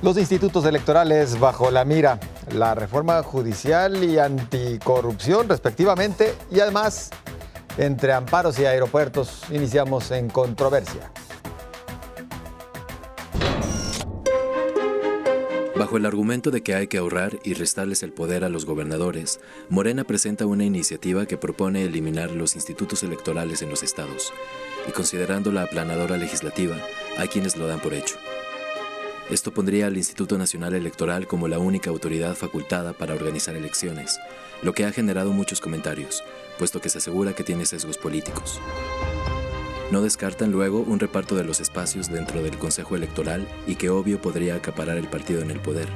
Los institutos electorales bajo la mira, la reforma judicial y anticorrupción respectivamente, y además, entre amparos y aeropuertos, iniciamos en controversia. Bajo el argumento de que hay que ahorrar y restarles el poder a los gobernadores, Morena presenta una iniciativa que propone eliminar los institutos electorales en los estados, y considerando la aplanadora legislativa, hay quienes lo dan por hecho. Esto pondría al Instituto Nacional Electoral como la única autoridad facultada para organizar elecciones, lo que ha generado muchos comentarios, puesto que se asegura que tiene sesgos políticos. No descartan luego un reparto de los espacios dentro del Consejo Electoral y que obvio podría acaparar el partido en el poder.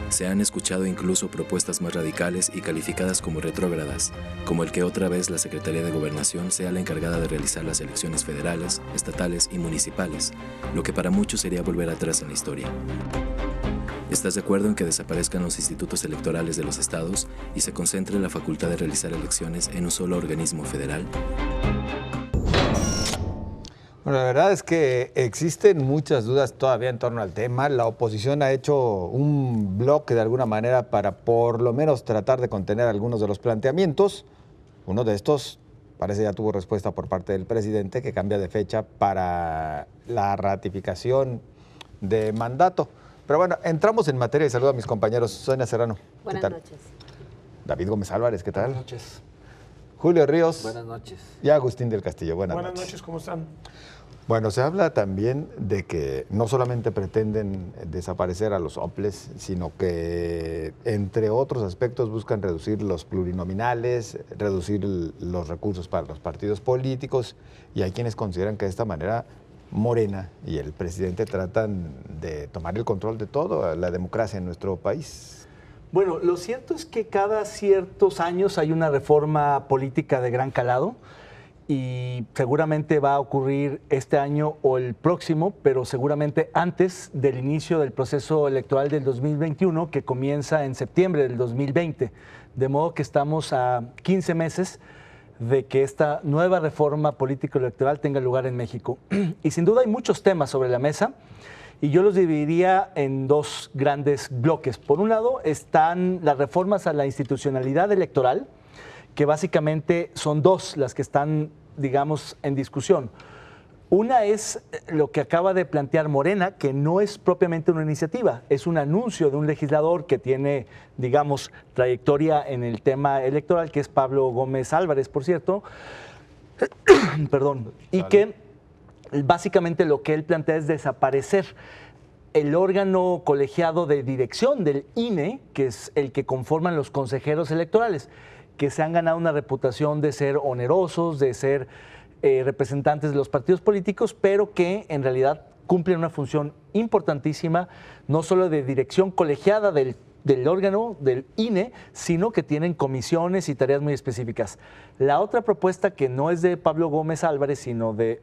Se han escuchado incluso propuestas más radicales y calificadas como retrógradas, como el que otra vez la Secretaría de Gobernación sea la encargada de realizar las elecciones federales, estatales y municipales, lo que para muchos sería volver atrás en la historia. ¿Estás de acuerdo en que desaparezcan los institutos electorales de los estados y se concentre la facultad de realizar elecciones en un solo organismo federal? Bueno, la verdad es que existen muchas dudas todavía en torno al tema. La oposición ha hecho un bloque de alguna manera para por lo menos tratar de contener algunos de los planteamientos. Uno de estos parece ya tuvo respuesta por parte del presidente, que cambia de fecha para la ratificación de mandato. Pero bueno, entramos en materia y saludo a mis compañeros. Sonia Serrano. Buenas noches. David Gómez Álvarez, ¿qué tal? Buenas noches. Julio Ríos. Buenas noches. Y Agustín del Castillo. Buenas noches. Buenas noches, ¿cómo están? Bueno, se habla también de que no solamente pretenden desaparecer a los OPLES, sino que, entre otros aspectos, buscan reducir los plurinominales, reducir los recursos para los partidos políticos, y hay quienes consideran que de esta manera Morena y el presidente tratan de tomar el control de todo, la democracia en nuestro país. Bueno, lo cierto es que cada ciertos años hay una reforma política de gran calado, y seguramente va a ocurrir este año o el próximo, pero seguramente antes del inicio del proceso electoral del 2021, que comienza en septiembre del 2020. De modo que estamos a 15 meses de que esta nueva reforma político-electoral tenga lugar en México. Y sin duda hay muchos temas sobre la mesa, y yo los dividiría en dos grandes bloques. Por un lado están las reformas a la institucionalidad electoral, que básicamente son dos las que están, digamos, en discusión. Una es lo que acaba de plantear Morena, que no es propiamente una iniciativa, es un anuncio de un legislador que tiene, digamos, trayectoria en el tema electoral, que es Pablo Gómez Álvarez, por cierto, perdón, y que básicamente lo que él plantea es desaparecer el órgano colegiado de dirección del INE, que es el que conforman los consejeros electorales, que se han ganado una reputación de ser onerosos, de ser representantes de los partidos políticos, pero que en realidad cumplen una función importantísima, no solo de dirección colegiada del órgano del INE, sino que tienen comisiones y tareas muy específicas. La otra propuesta, que no es de Pablo Gómez Álvarez, sino de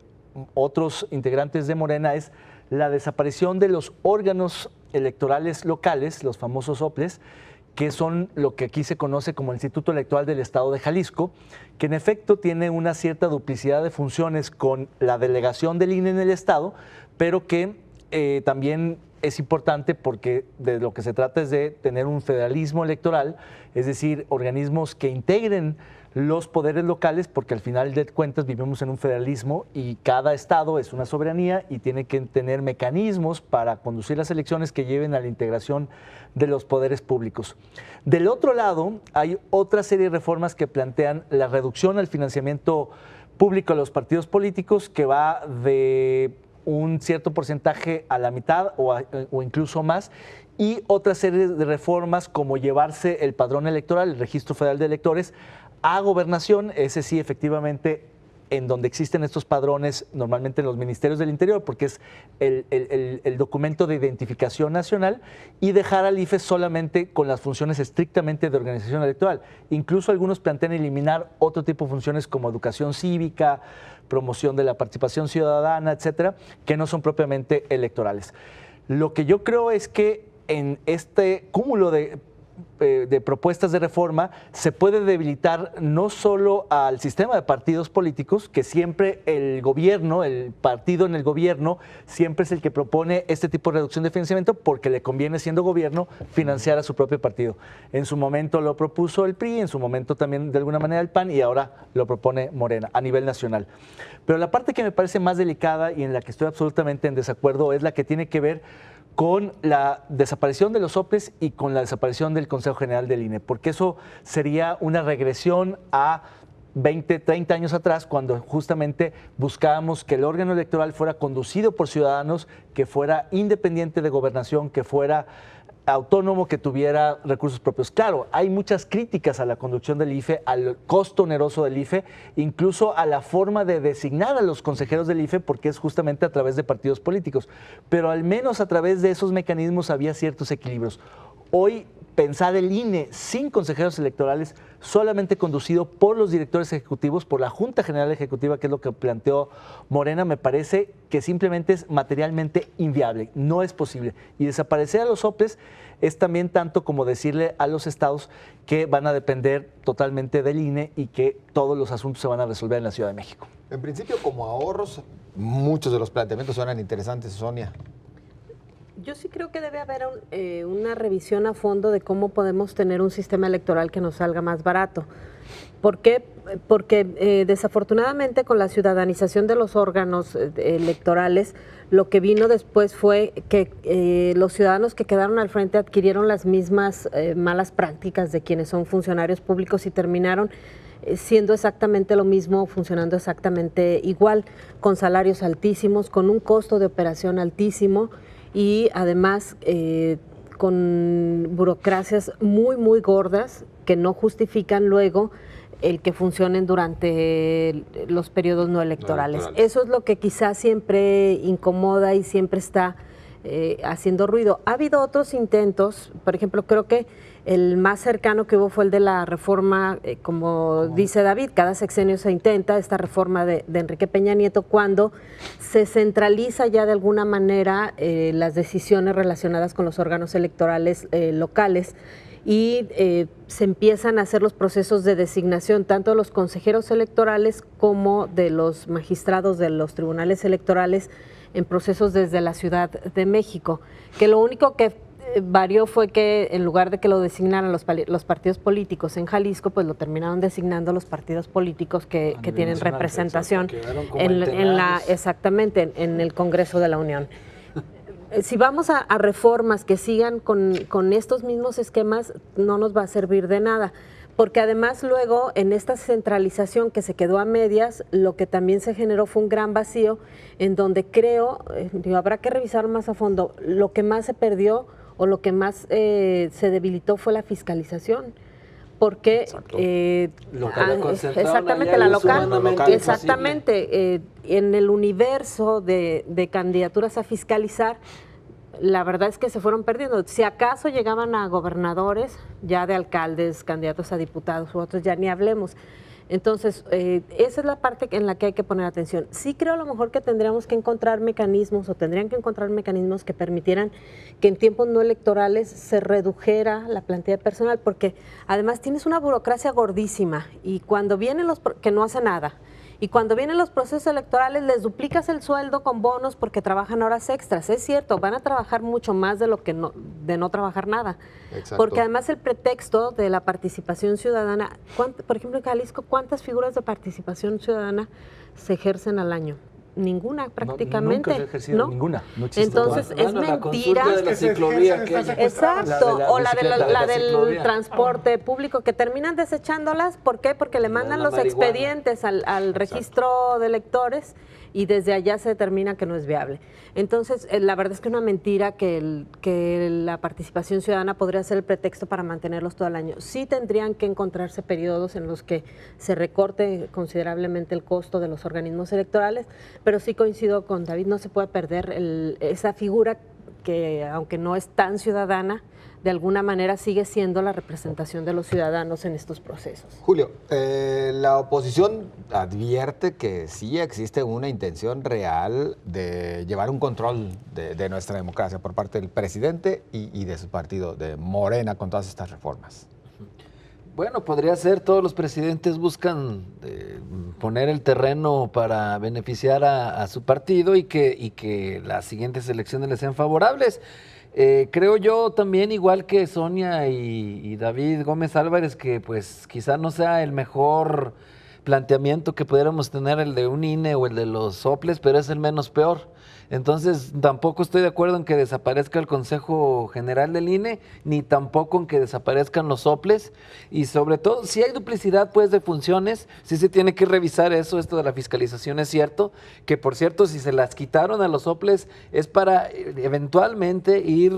otros integrantes de Morena, es la desaparición de los órganos electorales locales, los famosos OPLES, que son lo que aquí se conoce como el Instituto Electoral del Estado de Jalisco, que en efecto tiene una cierta duplicidad de funciones con la delegación del INE en el Estado, pero que también es importante porque de lo que se trata es de tener un federalismo electoral, es decir, organismos que integren los poderes locales, porque al final de cuentas vivimos en un federalismo y cada estado es una soberanía y tiene que tener mecanismos para conducir las elecciones que lleven a la integración de los poderes públicos. Del otro lado, hay otra serie de reformas que plantean la reducción al financiamiento público a los partidos políticos, que va de un cierto porcentaje a la mitad o incluso más, y otra serie de reformas como llevarse el padrón electoral, el Registro Federal de Electores, a Gobernación. Ese sí, efectivamente, en donde existen estos padrones, normalmente en los ministerios del Interior, porque es el documento de identificación nacional, y dejar al IFE solamente con las funciones estrictamente de organización electoral. Incluso algunos plantean eliminar otro tipo de funciones como educación cívica, promoción de la participación ciudadana, etcétera, que no son propiamente electorales. Lo que yo creo es que en este cúmulo de de propuestas de reforma, se puede debilitar no solo al sistema de partidos políticos, que siempre el gobierno, el partido en el gobierno, siempre es el que propone este tipo de reducción de financiamiento porque le conviene, siendo gobierno, financiar a su propio partido. En su momento lo propuso el PRI, en su momento también de alguna manera el PAN, y ahora lo propone Morena a nivel nacional. Pero la parte que me parece más delicada y en la que estoy absolutamente en desacuerdo es la que tiene que ver con la desaparición de los soples y con la desaparición del Consejo General del INE, porque eso sería una regresión a 20, 30 años atrás, cuando justamente buscábamos que el órgano electoral fuera conducido por ciudadanos, que fuera independiente de gobernación, que fuera autónomo, que tuviera recursos propios. Claro, hay muchas críticas a la conducción del IFE, al costo oneroso del IFE, incluso a la forma de designar a los consejeros del IFE, porque es justamente a través de partidos políticos. Pero al menos a través de esos mecanismos había ciertos equilibrios. Hoy, pensar el INE sin consejeros electorales, solamente conducido por los directores ejecutivos, por la Junta General Ejecutiva, que es lo que planteó Morena, me parece que simplemente es materialmente inviable, no es posible. Y desaparecer a los soples es también tanto como decirle a los estados que van a depender totalmente del INE y que todos los asuntos se van a resolver en la Ciudad de México. En principio, como ahorros, muchos de los planteamientos suenan interesantes, Sonia. Yo sí creo que debe haber una revisión a fondo de cómo podemos tener un sistema electoral que nos salga más barato. ¿Por qué? Porque desafortunadamente con la ciudadanización de los órganos electorales, lo que vino después fue que los ciudadanos que quedaron al frente adquirieron las mismas malas prácticas de quienes son funcionarios públicos y terminaron siendo exactamente lo mismo, funcionando exactamente igual, con salarios altísimos, con un costo de operación altísimo, y además con burocracias muy, muy gordas que no justifican luego el que funcionen durante los periodos no electorales. Eso es lo que quizás siempre incomoda y siempre está haciendo ruido. Ha habido otros intentos, por ejemplo, creo que el más cercano que hubo fue el de la reforma, como dice David, cada sexenio se intenta esta reforma de Enrique Peña Nieto, cuando se centraliza ya de alguna manera las decisiones relacionadas con los órganos electorales locales y se empiezan a hacer los procesos de designación tanto de los consejeros electorales como de los magistrados de los tribunales electorales en procesos desde la Ciudad de México, que lo único que varió fue que en lugar de que lo designaran los partidos políticos en Jalisco, pues lo terminaron designando los partidos políticos que tienen representación exactamente en el Congreso de la Unión. Si vamos a reformas que sigan con estos mismos esquemas, no nos va a servir de nada. Porque además luego en esta centralización que se quedó a medias, lo que también se generó fue un gran vacío en donde creo, habrá que revisar más a fondo, lo que más se perdió o lo que más se debilitó fue la fiscalización. Porque exactamente la local, exactamente, en el universo de candidaturas a fiscalizar, la verdad es que se fueron perdiendo. Si acaso llegaban a gobernadores, ya de alcaldes, candidatos a diputados u otros, ya ni hablemos. Entonces, esa es la parte en la que hay que poner atención. Sí creo a lo mejor que tendríamos que encontrar mecanismos o tendrían que encontrar mecanismos que permitieran que en tiempos no electorales se redujera la plantilla de personal, porque además tienes una burocracia gordísima y cuando vienen que no hace nada. Y cuando vienen los procesos electorales les duplicas el sueldo con bonos porque trabajan horas extras. Es cierto, van a trabajar mucho más de lo que de no trabajar nada. Exacto. Porque además el pretexto de la participación ciudadana, por ejemplo en Jalisco, ¿cuántas figuras de participación ciudadana se ejercen al año? Ninguna, prácticamente. Nunca se ha ejercido ninguna. No existe. Entonces, es mentira. De la ciclovía exacto, o la del transporte público, que terminan desechándolas. ¿Por qué? Porque le mandan los expedientes al registro de electores y desde allá se determina que no es viable. Entonces, la verdad es que es una mentira que la participación ciudadana podría ser el pretexto para mantenerlos todo el año. Sí tendrían que encontrarse periodos en los que se recorte considerablemente el costo de los organismos electorales, pero sí coincido con David, no se puede perder esa figura que, aunque no es tan ciudadana, de alguna manera sigue siendo la representación de los ciudadanos en estos procesos. Julio, la oposición advierte que sí existe una intención real de llevar un control de nuestra democracia por parte del presidente y de su partido, de Morena, con todas estas reformas. Bueno, podría ser, todos los presidentes buscan poner el terreno para beneficiar a su partido y que las siguientes elecciones les sean favorables. Creo yo también, igual que Sonia y David Gómez Álvarez, que pues quizá no sea el mejor planteamiento que pudiéramos tener el de un INE o el de los soples, pero es el menos peor. Entonces, tampoco estoy de acuerdo en que desaparezca el Consejo General del INE, ni tampoco en que desaparezcan los soples. Y sobre todo, si hay duplicidad pues de funciones, sí se tiene que revisar eso. Esto de la fiscalización es cierto, que por cierto, si se las quitaron a los soples es para eventualmente ir,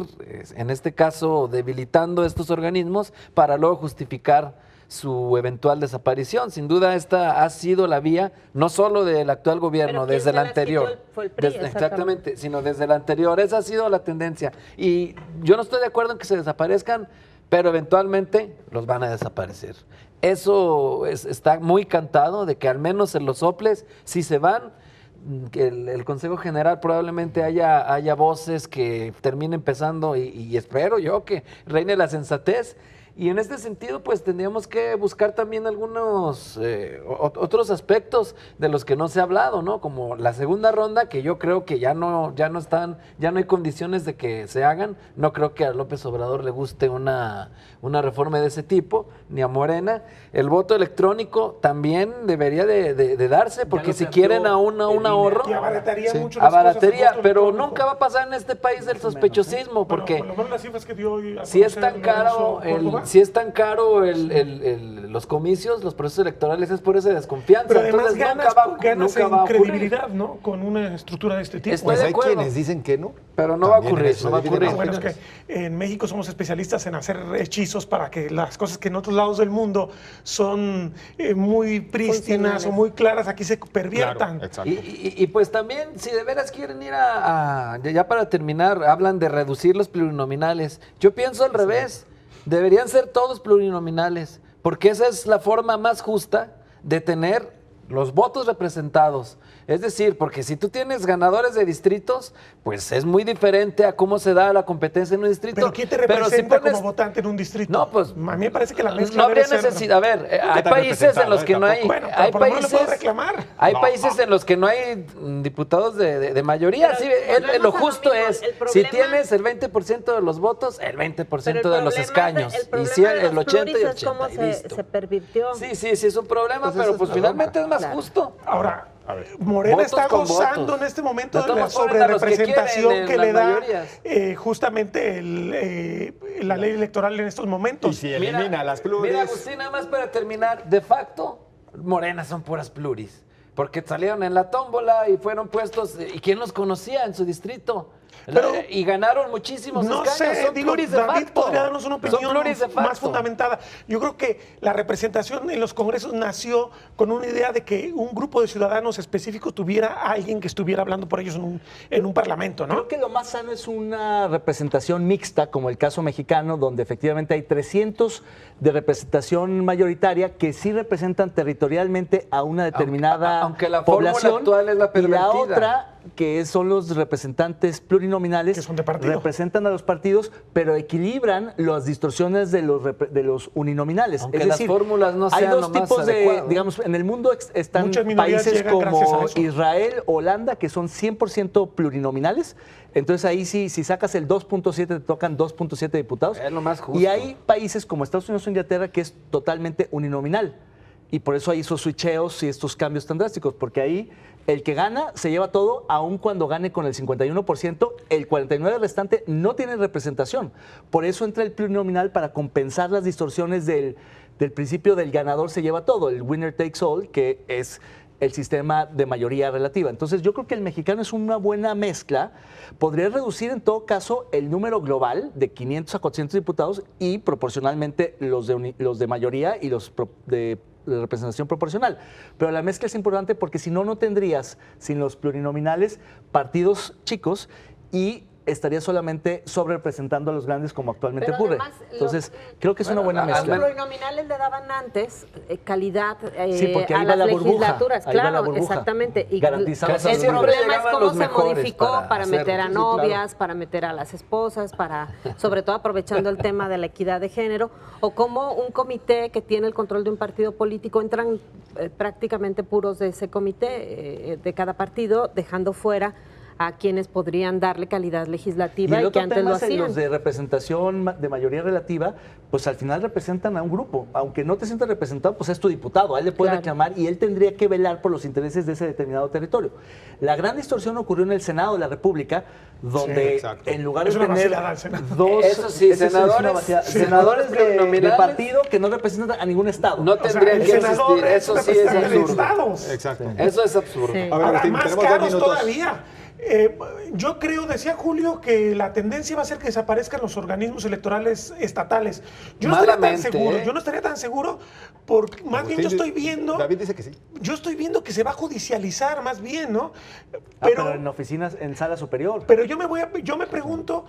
en este caso, debilitando estos organismos para luego justificar su eventual desaparición. Sin duda esta ha sido la vía, no solo del actual gobierno, desde el anterior. Fue el PRI, exactamente, sino desde el anterior. Esa ha sido la tendencia. Y yo no estoy de acuerdo en que se desaparezcan, pero eventualmente los van a desaparecer. Eso está muy cantado, de que al menos en los soples, si se van, que el Consejo General probablemente haya voces que terminen empezando y espero yo que reine la sensatez. Y en este sentido, pues tendríamos que buscar también algunos otros aspectos de los que no se ha hablado, ¿no? Como la segunda ronda, que yo creo que ya no hay condiciones de que se hagan. No creo que a López Obrador le guste una reforma de ese tipo, ni a Morena. El voto electrónico también debería de darse, porque si quieren a un ahorro, y abarataría mucho las abarataría, cosas, pero nunca va a pasar en este país el sospechosismo, porque por lo menos las cifras que dio hoy a si es tan conocer caro Lorenzo Córdoba. si es tan caro los comicios, los procesos electorales, es por esa desconfianza. Pero además entonces ganas nunca va a en ocurrir. credibilidad, ¿no? Con una estructura de este tipo. Estoy Pues de hay acuerdo. quienes dicen que no. Pero no va a También ocurrir, en eso no va a dividen ocurrir. las Bueno, es que opiniones. en México somos especialistas en hacer hechizos para que las cosas que en otros lados del mundo son muy prístinas o muy claras, aquí se perviertan. Claro, exacto. Y pues también, si de veras quieren ir ya para terminar, hablan de reducir los plurinominales. Yo pienso al revés, deberían ser todos plurinominales, porque esa es la forma más justa de tener los votos representados. Es decir, porque si tú tienes ganadores de distritos, pues es muy diferente a cómo se da la competencia en un distrito. Pero ¿quién te Pero representa si pones- como votante en un distrito? No, pues a mí me parece que la mezcla no habría debe ser- necesidad. A ver, hay tan países en los que no hay. Bueno, pero hay por lo menos lo países, puedo reclamar. hay No. países en los que no hay diputados de mayoría. Pero Sí, volvemos lo a lo justo mismo, es, el si problema- tienes el 20% de los votos, el 20% de los escaños. El Y problema si de el los 80 y pluris 80. es cómo y se listo. pervirtió. Sí, es un problema, Pues pero esa pues es la finalmente bronca. es más Claro. justo. Ahora, ver. Morena Votos está con gozando votos. en este momento De de la todas formas, a los que sobrerepresentación quieren, que las le da mayorías. justamente la ley electoral en estos momentos. Y si elimina las pluris. Mira, Agustín, nada más para terminar, de facto, Morena son puras pluris, porque salieron en la tómbola y fueron puestos, ¿y quién los conocía en su distrito? Pero- y ganaron muchísimos No escaños, sé, son digo, pluris de David facto. podría darnos una Son opinión pluris de más facto. fundamentada. Yo creo que la representación en los congresos nació con una idea de que un grupo de ciudadanos específicos tuviera a alguien que estuviera hablando por ellos en un parlamento, ¿no? Creo que lo más sano es una representación mixta, como el caso mexicano, donde efectivamente hay 300 de representación mayoritaria que sí representan territorialmente a una determinada aunque la fórmula población. actual es la y la pervertida. otra, que son los representantes plurinominales, Que son de partido. representan a los partidos, pero equilibran las distorsiones de los uninominales. Aunque es las decir, fórmulas no hay sean dos lo más tipos de, adecuado. digamos, en el mundo están Muchas minorías países llegan gracias a como eso. Israel, Holanda, que son 100% plurinominales. Entonces ahí sí, si sacas el 2.7, te tocan 2.7 diputados. Es lo más justo. Y hay países como Estados Unidos o Inglaterra que es totalmente uninominal. Y por eso hay esos switcheos y estos cambios tan drásticos, porque ahí el que gana se lleva todo, aun cuando gane con el 51%, el 49% restante no tiene representación. Por eso entra el plurinominal para compensar las distorsiones del principio del ganador se lleva todo, el winner takes all, que es el sistema de mayoría relativa. Entonces yo creo que el mexicano es una buena mezcla. Podría reducir en todo caso el número global de 500 a 400 diputados y proporcionalmente los de mayoría y los de representación proporcional. Pero la mezcla es importante porque si no, no tendrías, sin los plurinominales, partidos chicos y estaría solamente sobre representando a los grandes como actualmente Pero ocurre. además, Entonces, creo que es una buena Los mezcla. plurinominales le daban antes calidad Sí, porque ahí a va las la burbuja, legislaturas, ahí va la claro, burbuja. exactamente. Y Garantizamos Casi el siempre problema es llegaban cómo los se mejores modificó para para meter a hacerlo. Sí, novias, para meter a las esposas, sobre todo aprovechando el tema de la equidad de género, o cómo un comité que tiene el control de un partido político entran prácticamente puros de ese comité, de cada partido, dejando fuera a quienes podrían darle calidad legislativa y que antes lo hacían. Los de representación de mayoría relativa, pues al final representan a un grupo. Aunque no te sientas representado, pues es tu diputado. A él le puede reclamar y él tendría que velar por los intereses de ese determinado territorio. La gran distorsión ocurrió en el Senado de la República, donde en lugar de tener dos... Eso sí, senadores de partido que no representan a ningún estado. No tendrían que existir. Eso sí es absurdo. Exacto. Eso es absurdo. Sí. A ver, Ahora, Agustín, más tenemos 2 caros minutos. todavía. Yo creo, decía Julio, que la tendencia va a ser que desaparezcan los organismos electorales estatales. Yo no estaría tan Malamente, seguro, ¿eh? yo no estaría tan seguro, porque más bien yo estoy viendo... David dice que sí. Yo estoy viendo que se va a judicializar más bien, ¿no? Pero en oficinas, en sala superior. Pero yo me pregunto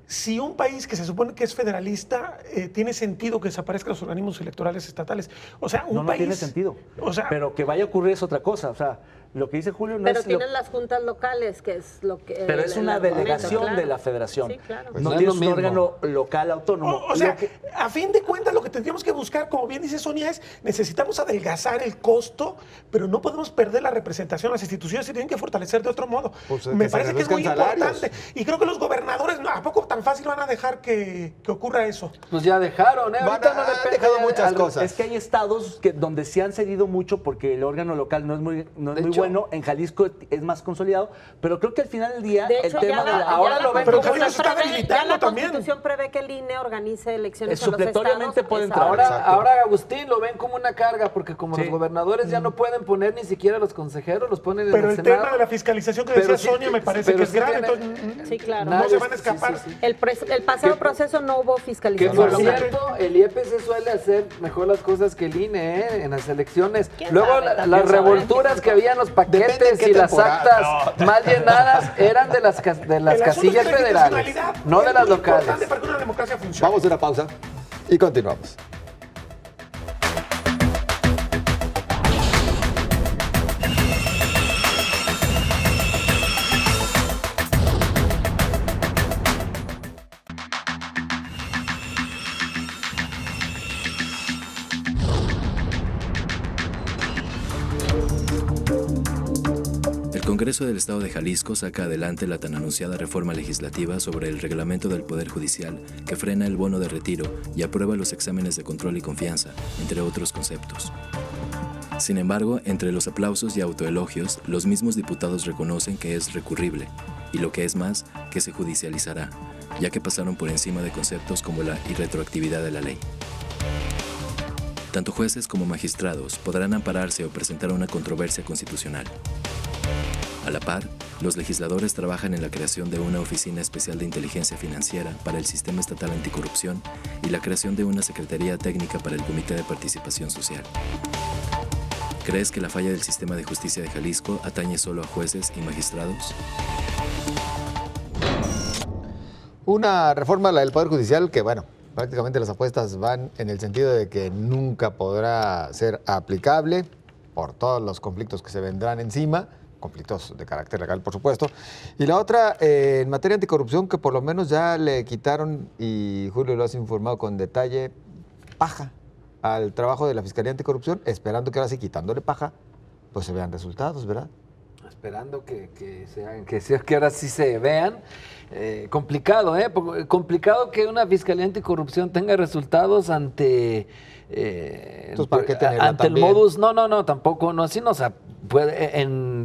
si un país que se supone que es federalista tiene sentido que desaparezcan los organismos electorales estatales. O sea, un No país... tiene sentido. O sea, pero que vaya a ocurrir es otra cosa. O sea, lo que dice Julio no Pero es... lo- tienen las juntas locales, que es lo que... Pero es una delegación de la federación. Sí, claro. Pues no no es tienes lo un mismo. órgano local autónomo. O sea, Lo que- a fin de cuentas lo que tendríamos que buscar, como bien dice Sonia, es necesitamos adelgazar el costo, pero no podemos perder la representación. Las instituciones se tienen que fortalecer de otro modo. Pues, Me que se parece que es muy reduzcan salarios. importante. Y creo que los gobernadores, ¿a poco tan fácil van a dejar que ocurra eso? Pues ya dejaron, ¿eh? Ahorita Han depende dejado ya de muchas algo. cosas. Es que hay estados donde se han cedido mucho porque el órgano local no es muy De hecho, bueno. En Jalisco es más consolidado. Pero creo que al final del día De el hecho, tema de la... ahora lo ven Pero como Jalisco una... está debilitando la también. Constitución prevé que el INE organice elecciones en los Supletoriamente estados. puede Exacto. entrar. Ahora Agustín lo ven como una carga, porque como Sí. los gobernadores ya no pueden poner ni siquiera los consejeros, los ponen Pero en el el Senado. tema de la fiscalización que Pero decía sí, Sonia me parece pero que es sí grave. tiene- Entonces, Sí, claro. no se Nadie- van a escapar. sí, sí. El pasado proceso no hubo Que fiscalización. por no, cierto, el IEPC suele hacer mejor las cosas que el INE, ¿eh? En las elecciones. ¿Quién Luego sabe? las ¿Quién sabe? revolturas que había en los Depende paquetes qué y las temporada. actas mal llenadas eran de las El asunto casillas es la federales, institucionalidad, no de es las muy locales. importante para que una democracia funcione. Vamos a una pausa y continuamos. El Congreso del Estado de Jalisco saca adelante la tan anunciada reforma legislativa sobre el reglamento del Poder Judicial que frena el bono de retiro y aprueba los exámenes de control y confianza, entre otros conceptos. Sin embargo, entre los aplausos y autoelogios, los mismos diputados reconocen que es recurrible, y lo que es más, que se judicializará, ya que pasaron por encima de conceptos como la irretroactividad de la ley. Tanto jueces como magistrados podrán ampararse o presentar una controversia constitucional. A la par, los legisladores trabajan en la creación de una oficina especial de inteligencia financiera para el Sistema Estatal Anticorrupción y la creación de una Secretaría Técnica para el Comité de Participación Social. ¿Crees que la falla del sistema de justicia de Jalisco atañe solo a jueces y magistrados? Una reforma, la del Poder Judicial, que bueno, prácticamente las apuestas van en el sentido de que nunca podrá ser aplicable por todos los conflictos que se vendrán encima, conflictos de carácter legal, por supuesto. Y la otra, en materia anticorrupción, que por lo menos ya le quitaron, y Julio lo has informado con detalle, paja al trabajo de la Fiscalía Anticorrupción, esperando que ahora sí, quitándole paja, pues se vean resultados, ¿verdad? Esperando que ahora sí se vean. Complicado, ¿eh? Complicado que una Fiscalía Anticorrupción tenga resultados ante... Entonces, ¿para qué tenerla ante el también? modus, no, tampoco, no, así no, o sea,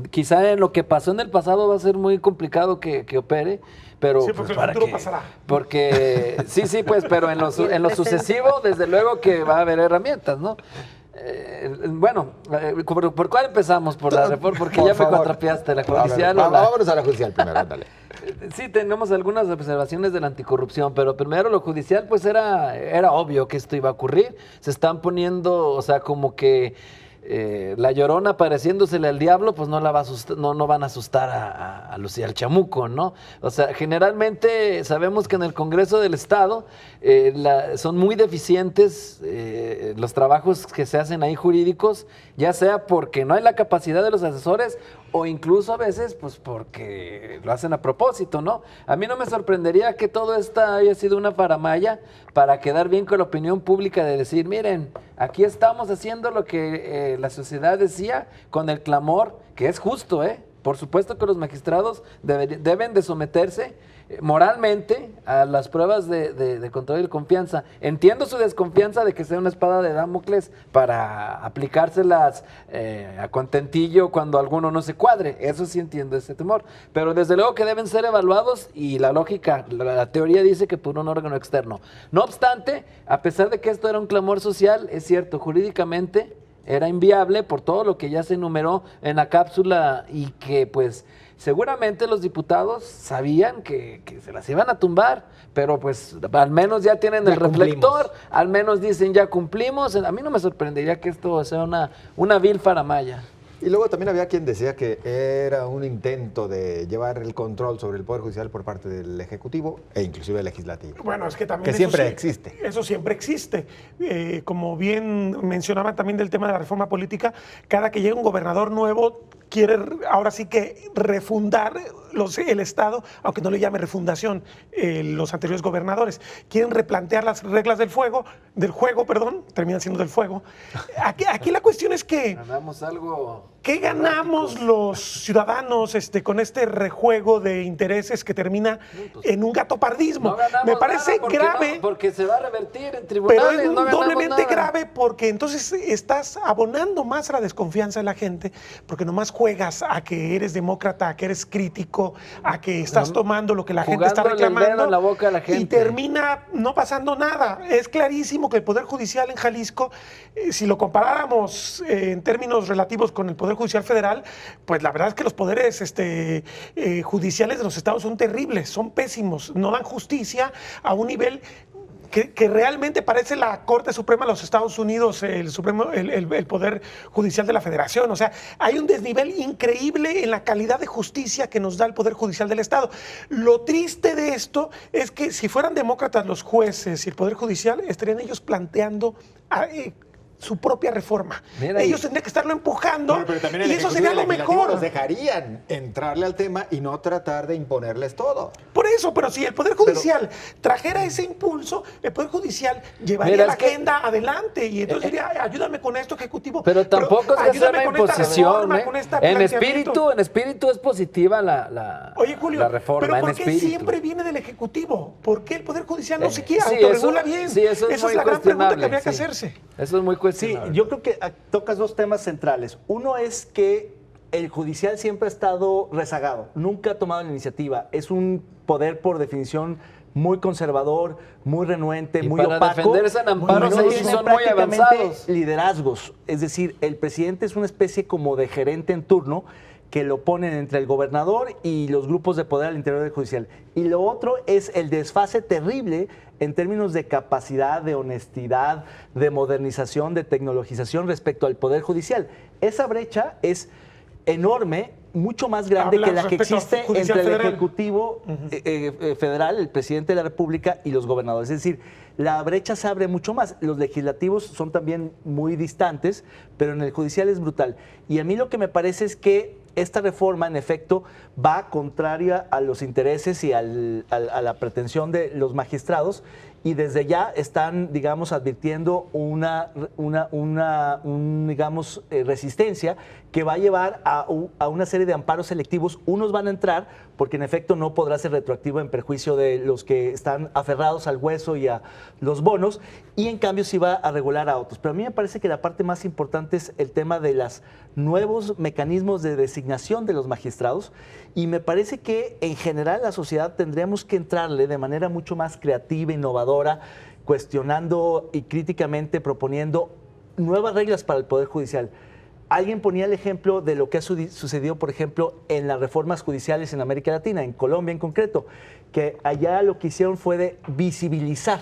quizá en lo que pasó en el pasado va a ser muy complicado que opere, pero Sí, porque pues, el futuro pasará. porque sí, pues, pero en lo sucesivo, desde luego que va a haber herramientas, ¿no? Bueno, ¿por cuál empezamos? ¿Por la reforma? Porque Por ya favor. me contrapiaste, la judicial o la... Vámonos a la judicial primero, ándale. Sí, tenemos algunas observaciones de la anticorrupción, pero primero lo judicial, pues era obvio que esto iba a ocurrir. Se están poniendo, o sea, como que la Llorona pareciéndosele al diablo, pues no la va a asustar, no van a asustar a Lucía, al chamuco, ¿no? O sea, generalmente sabemos que en el Congreso del Estado son muy deficientes los trabajos que se hacen ahí jurídicos, ya sea porque no hay la capacidad de los asesores o incluso a veces pues porque lo hacen a propósito, ¿no? A mí no me sorprendería que todo esto haya sido una faramalla para quedar bien con la opinión pública de decir, miren, aquí estamos haciendo lo que la sociedad decía con el clamor, que es justo, ¿eh? Por supuesto que los magistrados deben de someterse moralmente a las pruebas de control y de confianza. Entiendo su desconfianza de que sea una espada de Damocles para aplicárselas a contentillo cuando alguno no se cuadre. Eso sí entiendo ese temor. Pero desde luego que deben ser evaluados y la lógica, la teoría dice que por un órgano externo. No obstante, a pesar de que esto era un clamor social, es cierto, jurídicamente era inviable por todo lo que ya se enumeró en la cápsula y que pues seguramente los diputados sabían que se las iban a tumbar, pero pues al menos ya tienen el reflector, al menos dicen ya cumplimos. A mí no me sorprendería que esto sea una vil faramalla. Y luego también había quien decía que era un intento de llevar el control sobre el Poder Judicial por parte del Ejecutivo e inclusive del Legislativo. Bueno, es que también que siempre existe. Eso siempre existe. Como bien mencionaban también del tema de la reforma política, cada que llega un gobernador nuevo quiere ahora sí que refundar el Estado, aunque no le llame refundación los anteriores gobernadores. Quieren replantear las reglas del juego, terminan siendo del fuego. Aquí la cuestión es que... Ganamos algo... ¿Qué ganamos los ciudadanos con este rejuego de intereses que termina en un gatopardismo? Me parece grave. Porque se va a revertir en tribunales. Pero es doblemente grave porque entonces estás abonando más a la desconfianza de la gente, porque nomás juegas a que eres demócrata, a que eres crítico, a que estás tomando lo que la gente está reclamando el dedo en la boca de la gente. Y termina no pasando nada. Es clarísimo que el Poder Judicial en Jalisco, si lo comparáramos en términos relativos con el Poder Judicial Federal, pues la verdad es que los poderes judiciales de los estados son terribles, son pésimos, no dan justicia a un nivel que realmente parece la Corte Suprema de los Estados Unidos, el Poder Judicial de la Federación. O sea, hay un desnivel increíble en la calidad de justicia que nos da el Poder Judicial del Estado. Lo triste de esto es que si fueran demócratas los jueces y el Poder Judicial, estarían ellos planteando su propia reforma. Ellos tendrían que estarlo empujando, bueno, pero también y eso sería lo mejor. Los dejarían entrarle al tema y no tratar de imponerles todo. Por eso, pero si el Poder Judicial trajera ese impulso, el Poder Judicial llevaría la agenda adelante y entonces diría, ayúdame con esto, Ejecutivo. Pero tampoco es que sea una imposición. En espíritu es positiva la Oye, Julio, la reforma. Pero ¿por qué siempre viene del Ejecutivo? ¿Por qué el Poder Judicial no se quiere autorregula bien? Sí, eso es la gran pregunta que habría que hacerse. Eso es muy cuestionable. Sí, yo creo que tocas dos temas centrales. Uno es que el judicial siempre ha estado rezagado, nunca ha tomado la iniciativa. Es un poder por definición muy conservador, muy renuente, muy opaco. Para defenderse en amparos ahí son muy avanzados. Liderazgos, es decir, el presidente es una especie como de gerente en turno que lo ponen entre el gobernador y los grupos de poder al interior del judicial. Y lo otro es el desfase terrible en términos de capacidad, de honestidad, de modernización, de tecnologización respecto al Poder Judicial. Esa brecha es enorme, mucho más grande que la que existe entre el Ejecutivo federal, el presidente de la República y los gobernadores. Es decir, la brecha se abre mucho más. Los legislativos son también muy distantes, pero en el judicial es brutal. Y a mí lo que me parece es que esta reforma, en efecto, va contraria a los intereses y a la pretensión de los magistrados, y desde ya están, digamos, advirtiendo una resistencia que va a llevar a una serie de amparos selectivos. Unos van a entrar porque en efecto no podrá ser retroactivo en perjuicio de los que están aferrados al hueso y a los bonos, y en cambio sí va a regular a otros. Pero a mí me parece que la parte más importante es el tema de los nuevos mecanismos de designación de los magistrados, y me parece que en general la sociedad tendríamos que entrarle de manera mucho más creativa, innovadora, cuestionando y críticamente proponiendo nuevas reglas para el Poder Judicial. Alguien ponía el ejemplo de lo que ha sucedido, por ejemplo, en las reformas judiciales en América Latina, en Colombia en concreto, que allá lo que hicieron fue de visibilizar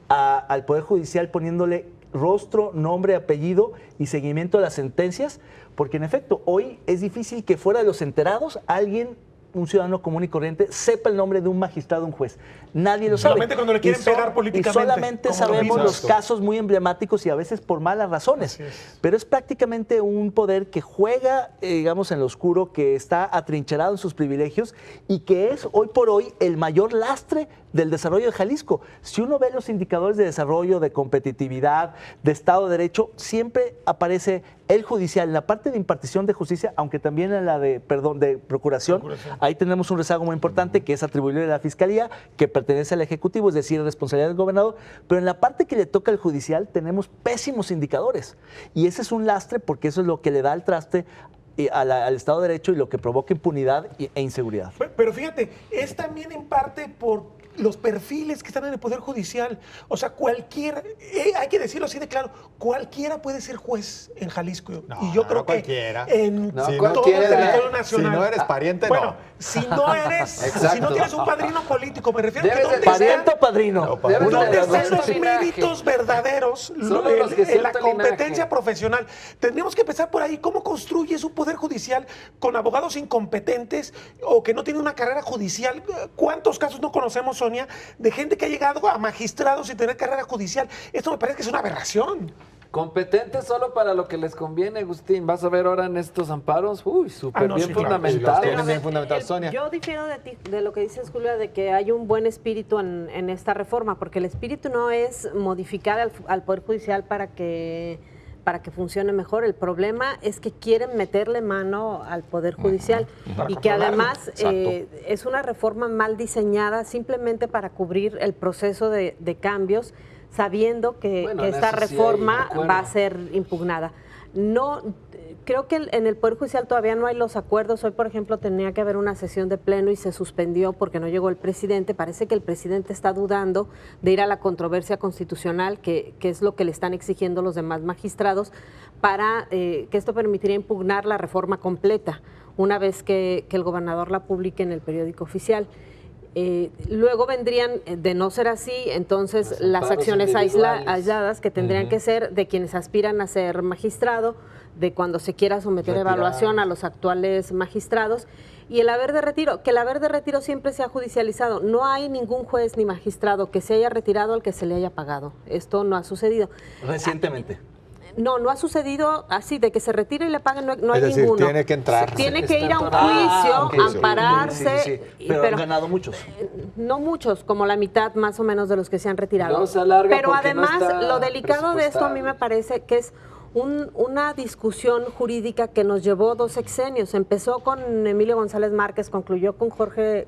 al Poder Judicial poniéndole rostro, nombre, apellido y seguimiento de las sentencias, porque en efecto, hoy es difícil que fuera de los enterados alguien, un ciudadano común y corriente, sepa el nombre de un magistrado, un juez. Nadie lo sabe. Solamente cuando le quieren pegar políticamente. Y solamente como lo sabemos vimos. los casos muy emblemáticos y a veces por malas razones. Así es. Pero es prácticamente un poder que juega, digamos, en lo oscuro, que está atrincherado en sus privilegios y que es hoy por hoy el mayor lastre del desarrollo de Jalisco. Si uno ve los indicadores de desarrollo, de competitividad, de Estado de Derecho, siempre aparece el judicial en la parte de impartición de justicia, aunque también en la de, de procuración. Ahí tenemos un rezago muy importante que es atribuible a la Fiscalía, que pertenece al Ejecutivo, es decir, responsabilidad del gobernador. Pero en la parte que le toca al judicial tenemos pésimos indicadores. Y ese es un lastre porque eso es lo que le da el traste al Estado de Derecho y lo que provoca impunidad e inseguridad. Pero fíjate, es también en parte por los perfiles que están en el Poder Judicial. O sea, cualquiera, hay que decirlo así de claro, cualquiera puede ser juez en Jalisco. No, y yo creo que cualquiera. en No, todo cualquiera. el territorio nacional. Si no eres pariente, bueno, no. si no eres, si no tienes un padrino político, me refiero a que Debes de dónde ¿Pariente o están, padrino? Debes de ¿dónde están cierto los linaje. méritos verdaderos Solo los de en la cierto competencia linaje. profesional? Tendríamos que empezar por ahí. ¿Cómo construyes un Poder Judicial con abogados incompetentes o que no tienen una carrera judicial? ¿Cuántos casos no conocemos, Sonia, de gente que ha llegado a magistrados sin tener carrera judicial? Esto me parece que es una aberración. Competentes solo para lo que les conviene, Agustín. Vas a ver ahora en estos amparos, súper no, bien sí, claro. fundamentados. Tienen bien fundamental, Sonia. Yo difiero de ti, de lo que dices, Julia, de que hay un buen espíritu en esta reforma, porque el espíritu no es modificar al Poder Judicial para que funcione mejor. El problema es que quieren meterle mano al Poder Judicial y que además es una reforma mal diseñada simplemente para cubrir el proceso de cambios, sabiendo que Bueno, que en esta eso sí hay reforma acuerdo. va a ser impugnada. No, creo que en el Poder Judicial todavía no hay los acuerdos. Hoy, por ejemplo, tenía que haber una sesión de pleno y se suspendió porque no llegó el presidente. Parece que el presidente está dudando de ir a la controversia constitucional, que es lo que le están exigiendo los demás magistrados, para que esto permitiría impugnar la reforma completa una vez que el gobernador la publique en el periódico oficial. Luego vendrían, de no ser así, entonces Los las amparos acciones individuales. aisladas que tendrían que ser de quienes aspiran a ser magistrado, de cuando se quiera someter a evaluación a los actuales magistrados, y el haber de retiro, que el haber de retiro siempre se ha judicializado. No hay ningún juez ni magistrado que se haya retirado al que se le haya pagado. Esto no ha sucedido. Recientemente. No ha sucedido así, de que se retire y le paguen, no hay Es decir, ninguno. tiene que entrar. Tiene que ir a un Está juicio, ok. ampararse. Sí. Pero han ganado muchos. No muchos, como la mitad más o menos de los que se han retirado. Luego se alarga Pero porque no además, está lo delicado de esto a mí me presupuestado. parece que es una discusión jurídica que nos llevó 2 sexenios. Empezó con Emilio González Márquez, concluyó con Jorge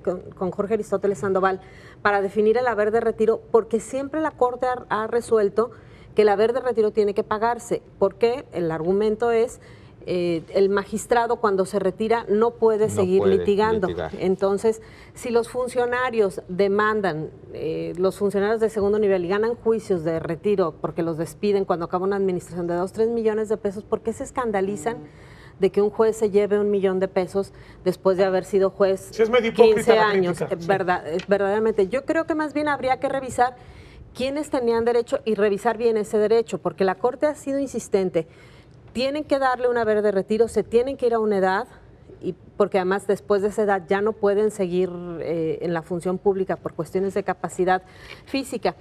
Aristóteles Sandoval para definir el haber de retiro, porque siempre la Corte ha resuelto que el haber de retiro tiene que pagarse, porque el argumento es el magistrado cuando se retira no puede seguir litigando. Entonces, si los funcionarios demandan, los funcionarios de segundo nivel y ganan juicios de retiro porque los despiden cuando acaba una administración de 2-3 millones de pesos, ¿por qué se escandalizan de que un juez se lleve $1 millón de pesos después de haber sido juez Sí, es medio hipócrita 15 la años? crítica, sí. Verdaderamente. Yo creo que más bien habría que revisar quiénes tenían derecho y revisar bien ese derecho, porque la Corte ha sido insistente. Tienen que darle un haber de retiro, se tienen que ir a una edad, y porque además después de esa edad ya no pueden seguir en la función pública por cuestiones de capacidad física.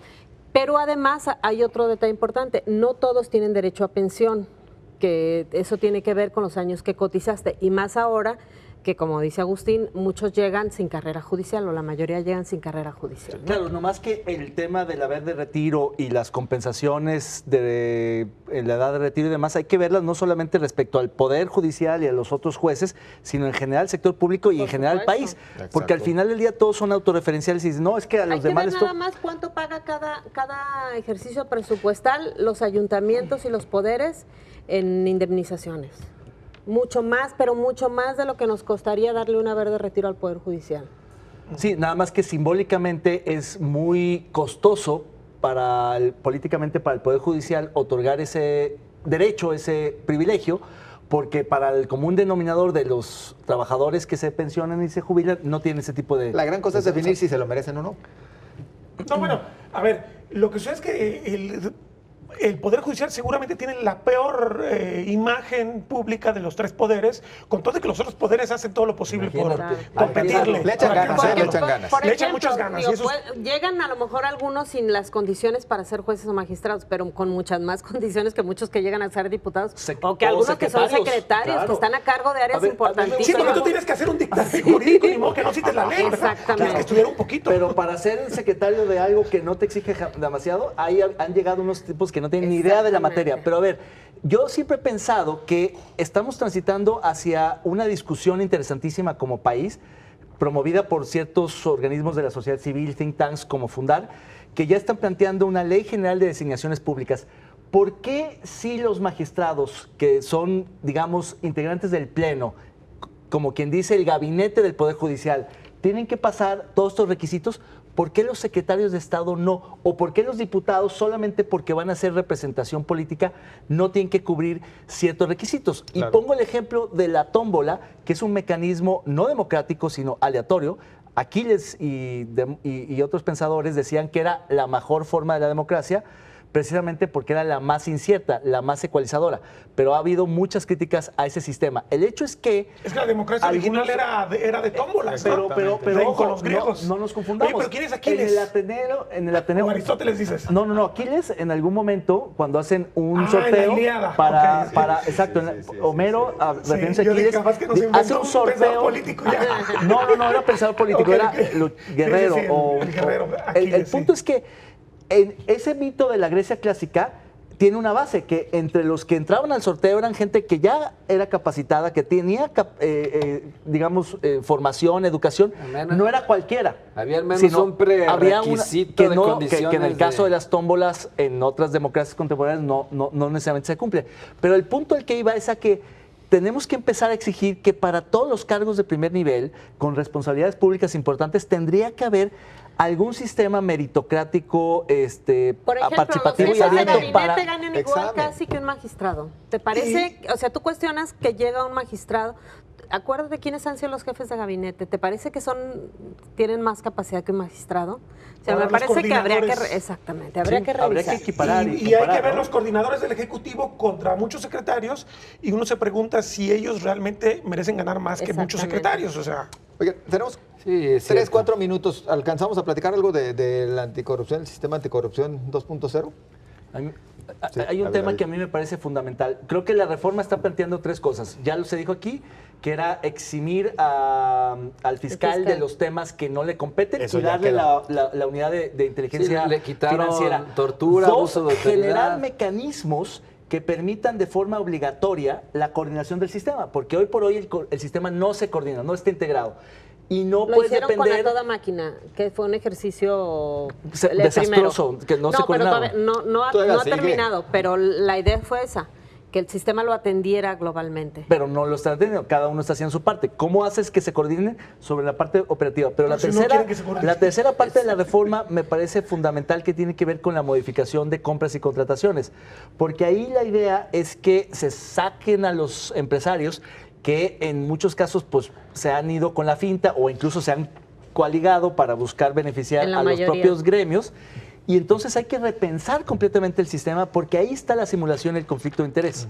Pero además hay otro detalle importante, no todos tienen derecho a pensión, que eso tiene que ver con los años que cotizaste, y más ahora que, como dice Agustín, muchos llegan sin carrera judicial, o la mayoría llegan sin carrera judicial. Claro, nomás que el tema del haber de retiro y las compensaciones de la edad de retiro y demás, hay que verlas no solamente respecto al Poder Judicial y a los otros jueces, sino en general al sector público y en general al país. Exacto. Porque al final del día todos son autorreferenciales y dicen, no, es que a los Hay que demás ver esto... nada más cuánto paga cada ejercicio presupuestal los ayuntamientos y los poderes en indemnizaciones. Mucho más, pero mucho más de lo que nos costaría darle un haber de retiro al Poder Judicial. Sí, nada más que simbólicamente es muy costoso políticamente para el Poder Judicial otorgar ese derecho, ese privilegio, porque para el común denominador de los trabajadores que se pensionan y se jubilan no tienen ese tipo de... La gran cosa es definir si se lo merecen o no. No, bueno, a ver, lo que sucede es que el Poder Judicial seguramente tiene la peor imagen pública de los tres poderes, con todo de que los otros poderes hacen todo lo posible por competirle. Le echan ganas, le echan ganas. Le echan muchas ganas. Digo, Y eso es- llegan a lo mejor algunos sin las condiciones para ser jueces o magistrados, pero con muchas más condiciones que muchos que llegan a ser diputados, o que o algunos que son secretarios, secretarios, claro. que están a cargo de áreas A ver, a mí me Sí, importantísimas. porque tú tienes que hacer un dictamen jurídico, ni modo que no cites la ley, ¿verdad? Exactamente. Tienes que estudiar un poquito. Pero para ser el secretario de algo que no te exige demasiado, ahí han llegado unos tipos que no tienen ni idea de la materia. Pero a ver, yo siempre he pensado que estamos transitando hacia una discusión interesantísima como país, promovida por ciertos organismos de la sociedad civil, think tanks como Fundar, que ya están planteando una ley general de designaciones públicas. ¿Por qué si los magistrados, que son, digamos, integrantes del Pleno, como quien dice el gabinete del Poder Judicial, tienen que pasar todos estos requisitos? ¿Por qué los secretarios de Estado no? ¿O por qué los diputados, solamente porque van a hacer representación política, no tienen que cubrir ciertos requisitos? Y Claro. pongo el ejemplo de la tómbola, que es un mecanismo no democrático, sino aleatorio. Aquiles y otros pensadores decían que era la mejor forma de la democracia, precisamente porque era la más incierta, la más ecualizadora. Pero ha habido muchas críticas a ese sistema. El hecho es que... Es que la democracia algunos- original era de tómbolas, Pero, ¿no? pero, Con ojo, los griegos. no nos confundamos. Oye, pero ¿quién es Aquiles? En el Ateneo. O Aristóteles dices. No, Aquiles en algún momento, cuando hacen un Ah, en la sorteo Ilíada. para, Ok, sí. para, exacto, Homero, refiriéndose a yo dije, Aquiles, capaz que nos inventó hace un un pensador sorteo. político ya. No era pensador político, Ok, era ok. guerrero. Sí, sí, el guerrero, el Aquiles, punto sí. es que en ese mito de la Grecia clásica tiene una base, que entre los que entraban al sorteo eran gente que ya era capacitada, que tenía, formación, educación, Al menos- no era cualquiera. Había al menos sino un prerequisito de que condiciones en el caso de- de las tómbolas en otras democracias contemporáneas no necesariamente se cumple. Pero el punto al que iba es a que tenemos que empezar a exigir que para todos los cargos de primer nivel, con responsabilidades públicas importantes, tendría que haber algún sistema meritocrático, Por ejemplo, los participativo y jefes de abierto gabinete para... ganan igual Examen. casi que un magistrado. ¿Te parece? O sea, tú cuestionas que llega un magistrado. Acuérdate quiénes han sido los jefes de gabinete. ¿Te parece que tienen más capacidad que un magistrado? O sea, Ahora me los parece que habría que... coordinadores. Exactamente, habría Sí, que habría revisar. que equiparar Y hay que comparar, ver ¿no? los coordinadores del Ejecutivo contra muchos secretarios y uno se pregunta si ellos realmente merecen ganar más que muchos Exactamente. secretarios. O sea, Oigan, tenemos Sí, es 3, cierto. 4 minutos. ¿Alcanzamos a platicar algo de la anticorrupción, el sistema anticorrupción 2.0? Hay a un ver, tema David. que a mí me parece fundamental. Creo que la reforma está planteando tres cosas. Ya se dijo aquí, que era eximir al fiscal de los temas que no le competen Eso y ya darle quedó. la unidad de inteligencia Sí, le quitaron financiera. tortura, Dos, abuso de autoridad. generar mecanismos que permitan de forma obligatoria la coordinación del sistema, porque hoy por hoy el sistema no se coordina, no está integrado. Y no Lo puede hicieron depender... con a toda máquina, que fue un ejercicio Desastroso, que no se pero coordinaba. todavía no Todavía ha sigue. terminado, pero la idea fue esa, que el sistema lo atendiera globalmente. Pero no lo están atendiendo, cada uno está haciendo su parte. ¿Cómo haces que se coordinen sobre la parte operativa? Pero si no quieren que se coordinen. la tercera parte de la reforma me parece fundamental, que tiene que ver con la modificación de compras y contrataciones, porque ahí la idea es que se saquen a los empresarios que en muchos casos pues se han ido con la finta o incluso se han coaligado para buscar beneficiar En la a los mayoría. propios gremios. Y entonces hay que repensar completamente el sistema, porque ahí está la simulación y el conflicto de interés.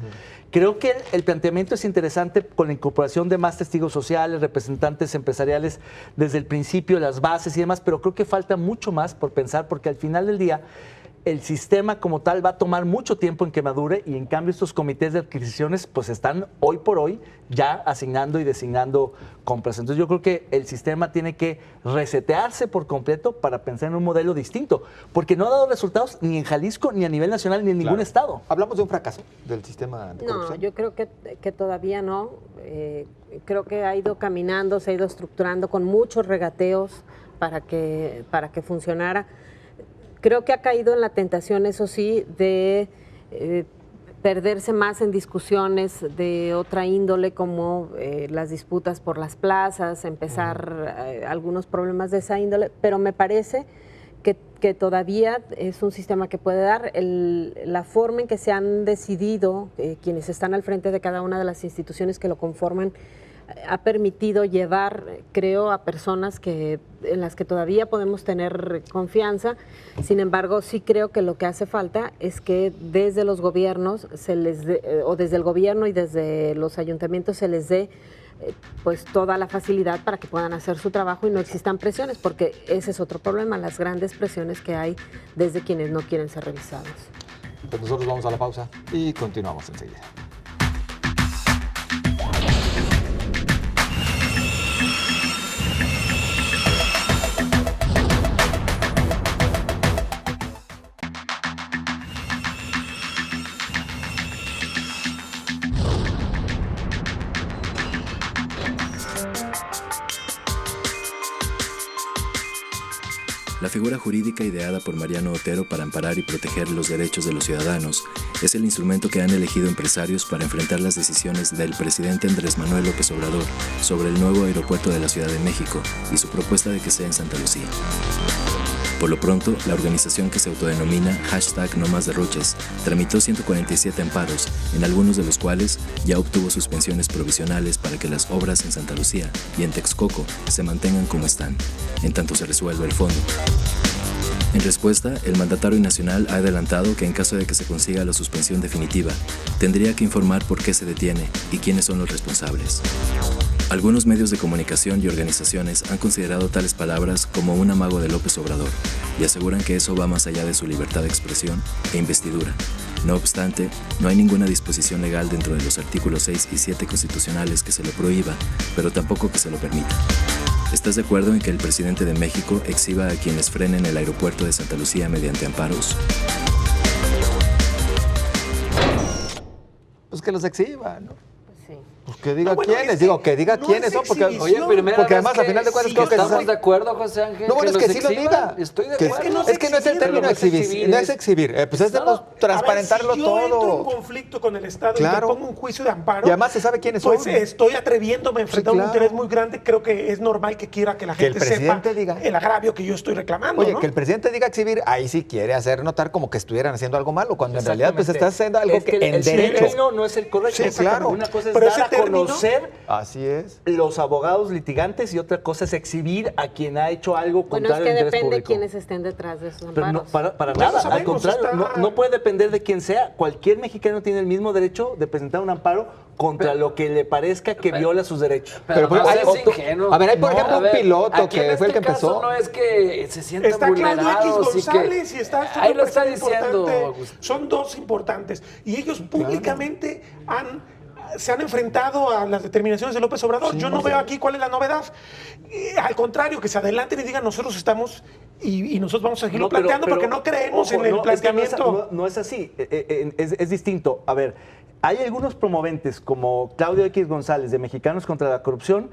Creo que el planteamiento es interesante con la incorporación de más testigos sociales, representantes empresariales desde el principio, las bases y demás, pero creo que falta mucho más por pensar, porque al final del día el sistema como tal va a tomar mucho tiempo en que madure, y en cambio estos comités de adquisiciones pues están hoy por hoy ya asignando y designando compras. Entonces yo creo que el sistema tiene que resetearse por completo para pensar en un modelo distinto, porque no ha dado resultados ni en Jalisco, ni a nivel nacional, ni en ningún estado. Hablamos de un fracaso del sistema anticorrupción. No, yo creo que todavía no. Creo que ha ido caminando, se ha ido estructurando con muchos regateos para que funcionara. Creo que ha caído en la tentación, eso sí, de perderse más en discusiones de otra índole, como las disputas por las plazas, empezar algunos problemas de esa índole, pero me parece que todavía es un sistema que puede dar. La forma en que se han decidido quienes están al frente de cada una de las instituciones que lo conforman ha permitido llevar, creo, a personas en las que todavía podemos tener confianza. Sin embargo, sí creo que lo que hace falta es que desde los gobiernos o desde el gobierno y desde los ayuntamientos se les dé pues toda la facilidad para que puedan hacer su trabajo y no existan presiones, porque ese es otro problema, las grandes presiones que hay desde quienes no quieren ser revisados. Pues nosotros vamos a la pausa y continuamos enseguida. La figura jurídica ideada por Mariano Otero para amparar y proteger los derechos de los ciudadanos es el instrumento que han elegido empresarios para enfrentar las decisiones del presidente Andrés Manuel López Obrador sobre el nuevo aeropuerto de la Ciudad de México y su propuesta de que sea en Santa Lucía. Por lo pronto, la organización que se autodenomina #NoMásDerroches tramitó 147 amparos, en algunos de los cuales ya obtuvo suspensiones provisionales para que las obras en Santa Lucía y en Texcoco se mantengan como están, en tanto se resuelve el fondo. En respuesta, el mandatario nacional ha adelantado que en caso de que se consiga la suspensión definitiva, tendría que informar por qué se detiene y quiénes son los responsables. Algunos medios de comunicación y organizaciones han considerado tales palabras como un amago de López Obrador y aseguran que eso va más allá de su libertad de expresión e investidura. No obstante, no hay ninguna disposición legal dentro de los artículos 6 y 7 constitucionales que se lo prohíba, pero tampoco que se lo permita. ¿Estás de acuerdo en que el presidente de México exhiba a quienes frenen el aeropuerto de Santa Lucía mediante amparos? Pues que los exhiba, ¿no? Sí. Pues que diga No, bueno, quiénes, es que digo, que diga no quiénes es son, porque, exhibición. Oye, primera porque vez además que a final de cuentas sí, creo que estamos es- de acuerdo, José Ángel. No, bueno, es que los sí lo exhiban. diga. Estoy de Que- acuerdo. que no es que no es el exhibir, término pero no es exhibir, no es exhibir, pues es de No. transparentarlo a ver, si yo entro en todo. conflicto con el Estado Claro. y le pongo un juicio de amparo, Y además se sabe quiénes pues son. estoy atreviéndome a enfrentar claro. un interés muy grande. Creo que es normal que quiera que la Que el gente sepa presidente diga. el agravio que yo estoy reclamando. Oye, ¿no? que el presidente diga exhibir, ahí sí quiere hacer notar como que estuvieran haciendo algo malo, cuando en realidad pues está haciendo algo Es que que en el derecho. término no es el correcto. Sí, claro. Una cosa es Pero dar ese a término- conocer Así es. los abogados litigantes y otra cosa es exhibir a quien ha hecho algo Bueno, es contrario que al interés depende de público. quiénes estén detrás de esos Pero no, amparos. para Ya lo nada, al sabemos, contrario, está- no puede depender de quién sea. Cualquier mexicano tiene el mismo derecho de presentar un amparo contra lo que le parezca que viola sus derechos. Pero Pero, no hay seas otro- ingenuo. a ver, hay, por ejemplo, a un ver, piloto aquí que en fue el que este caso empezó. No es que se sientan Está Claudio X vulnerados y que... González y está esta Ahí lo otra está persona diciendo, importante. Agustín. Son dos importantes. Y ellos públicamente se han enfrentado a las determinaciones de López Obrador. Yo no veo aquí cuál es la novedad. Al contrario, que se adelanten y digan nosotros estamos y nosotros vamos a seguirlo No, pero- planteando pero, porque no creemos ojo, en el no, es que planteamiento. no es así, es distinto. A ver, hay algunos promoventes como Claudio X González de Mexicanos contra la Corrupción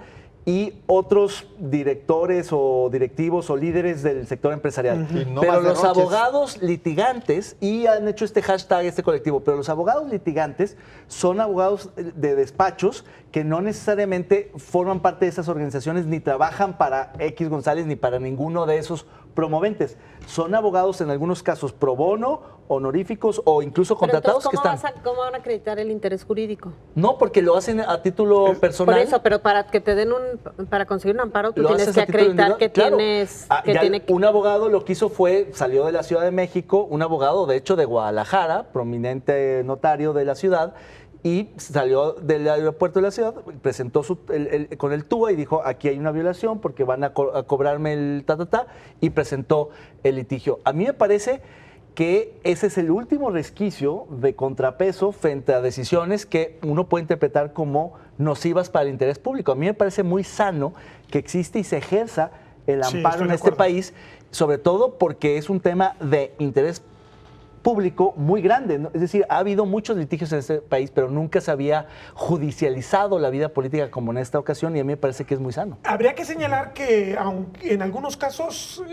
y otros directores o directivos o líderes del sector empresarial. Y no pero más los derroches. abogados litigantes, y han hecho este hashtag, este colectivo, pero los abogados litigantes son abogados de despachos que no necesariamente forman parte de esas organizaciones ni trabajan para X González ni para ninguno de esos promoventes. Son abogados en algunos casos pro bono, honoríficos o incluso Pero contratados entonces, que están. ¿cómo van a acreditar el interés jurídico? No, porque lo hacen a título personal. Por eso, pero para que te den para conseguir un amparo, tú Lo tienes haces que a título acreditar que individual. Claro. tienes, Ah, que ya tiene un abogado lo que hizo fue, salió de la Ciudad de México, un abogado de hecho de Guadalajara, prominente notario de la ciudad, y salió del aeropuerto de la ciudad, presentó con el TUA y dijo, aquí hay una violación porque van a cobrarme el y presentó el litigio. A mí me parece que ese es el último resquicio de contrapeso frente a decisiones que uno puede interpretar como nocivas para el interés público. A mí me parece muy sano que existe y se ejerza el Sí, amparo estoy en de este acuerdo. país, sobre todo porque es un tema de interés público muy grande, ¿no? Es decir, ha habido muchos litigios en este país, pero nunca se había judicializado la vida política como en esta ocasión y a mí me parece que es muy sano. Habría que señalar que, aunque en algunos casos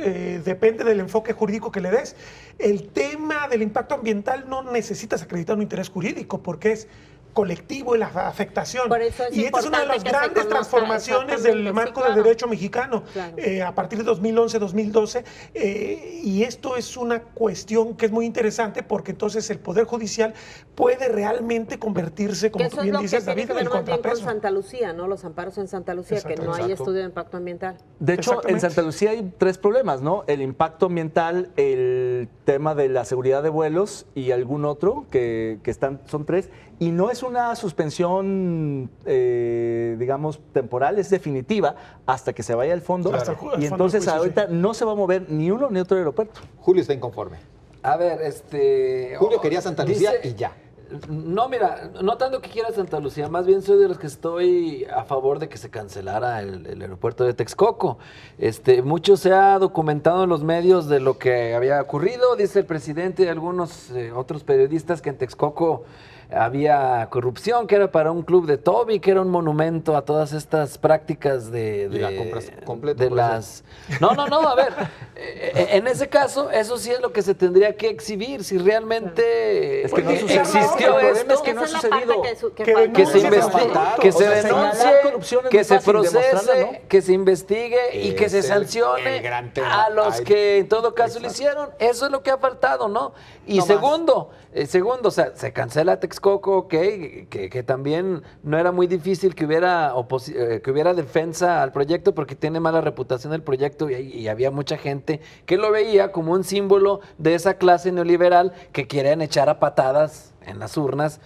depende del enfoque jurídico que le des, el tema del impacto ambiental no necesitas acreditar un interés jurídico porque es colectivo y la afectación. Por eso es y esta es una de las importante que se grandes conozca transformaciones exactamente, del marco sí, claro. de derecho mexicano Claro. a partir de 2011-2012. Y esto es una cuestión que es muy interesante porque entonces el Poder Judicial puede realmente convertirse, como Que tú eso es bien lo que dices, tiene David, que en ver el más bien con contrapeso. Santa Lucía, ¿no? Los amparos en Santa Lucía, que no hay estudio de impacto ambiental. De hecho, en Exactamente. Santa Lucía hay tres problemas, ¿no? El impacto ambiental, el tema de la seguridad de vuelos y algún otro que son tres. Y no es una suspensión, digamos, temporal, es definitiva hasta que se vaya al fondo. Claro. Hasta el Y fondo del entonces juicio, ahorita no se va a mover ni uno ni otro aeropuerto. Julio está inconforme. A ver, Julio quería Santa Lucía dice- y ya. No, mira, no tanto que quiera Santa Lucía, más bien soy de los que estoy a favor de que se cancelara el aeropuerto de Texcoco. Mucho se ha documentado en los medios de lo que había ocurrido, dice el presidente y algunos otros periodistas que en Texcoco había corrupción, que era para un club de Toby, que era un monumento a todas estas prácticas ¿Y la compras completa de por eso? las... No, a ver, en ese caso, eso sí es lo que se tendría que exhibir, si realmente Es que no ha sucedido. existió El problema esto, es que no ha Esa es la parte sucedido. que Que falta. que se denuncie investigue, faltaron. que se O sea, señalar denuncie, corrupción es que muy se fácil, demostrarla, procese, ¿no? que se investigue y que se Es el sancione gran tema. a los Ahí- que en todo caso lo Exacto. hicieron. Eso es lo que ha faltado, ¿no? Y No segundo, o sea, se cancela Texcoco, ok, que también no era muy difícil que hubiera defensa al proyecto porque tiene mala reputación el proyecto y había mucha gente que lo veía como un símbolo de esa clase neoliberal que quieren echar a patadas en las urnas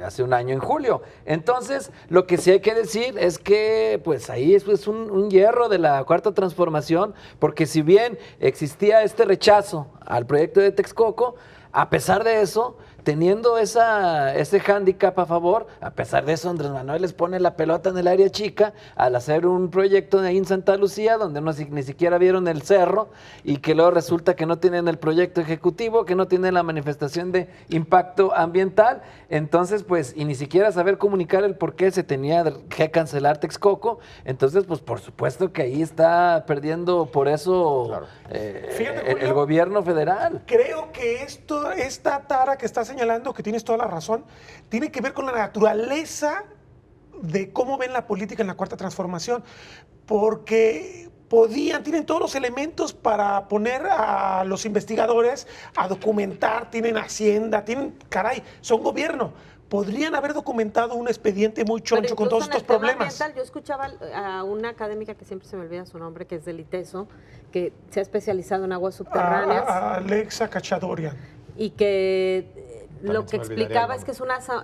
hace un año en julio. Entonces, lo que sí hay que decir es que pues ahí es un hierro de la Cuarta Transformación, porque si bien existía este rechazo al proyecto de Texcoco, a pesar de eso, teniendo ese hándicap a favor, a pesar de eso, Andrés Manuel les pone la pelota en el área chica al hacer un proyecto de ahí en Santa Lucía, donde ni siquiera vieron el cerro, y que luego resulta que no tienen el proyecto ejecutivo, que no tienen la manifestación de impacto ambiental. Entonces, pues, y ni siquiera saber comunicar el por qué se tenía que cancelar Texcoco. Entonces, pues, por supuesto que ahí está perdiendo por eso Claro. Fíjate, el Julio, gobierno federal. Creo que esta tara que está señalando, que tienes toda la razón, tiene que ver con la naturaleza de cómo ven la política en la Cuarta Transformación, porque tienen todos los elementos para poner a los investigadores a documentar, tienen Hacienda, son gobierno. Podrían haber documentado un expediente muy Pero choncho con incluso todos en el estos tema problemas. ambiental, yo escuchaba a una académica que siempre se me olvida su nombre, que es del ITESO, que se ha especializado en aguas subterráneas A Alexa Cachadorian. y que lo que se me olvidaría explicaba el es que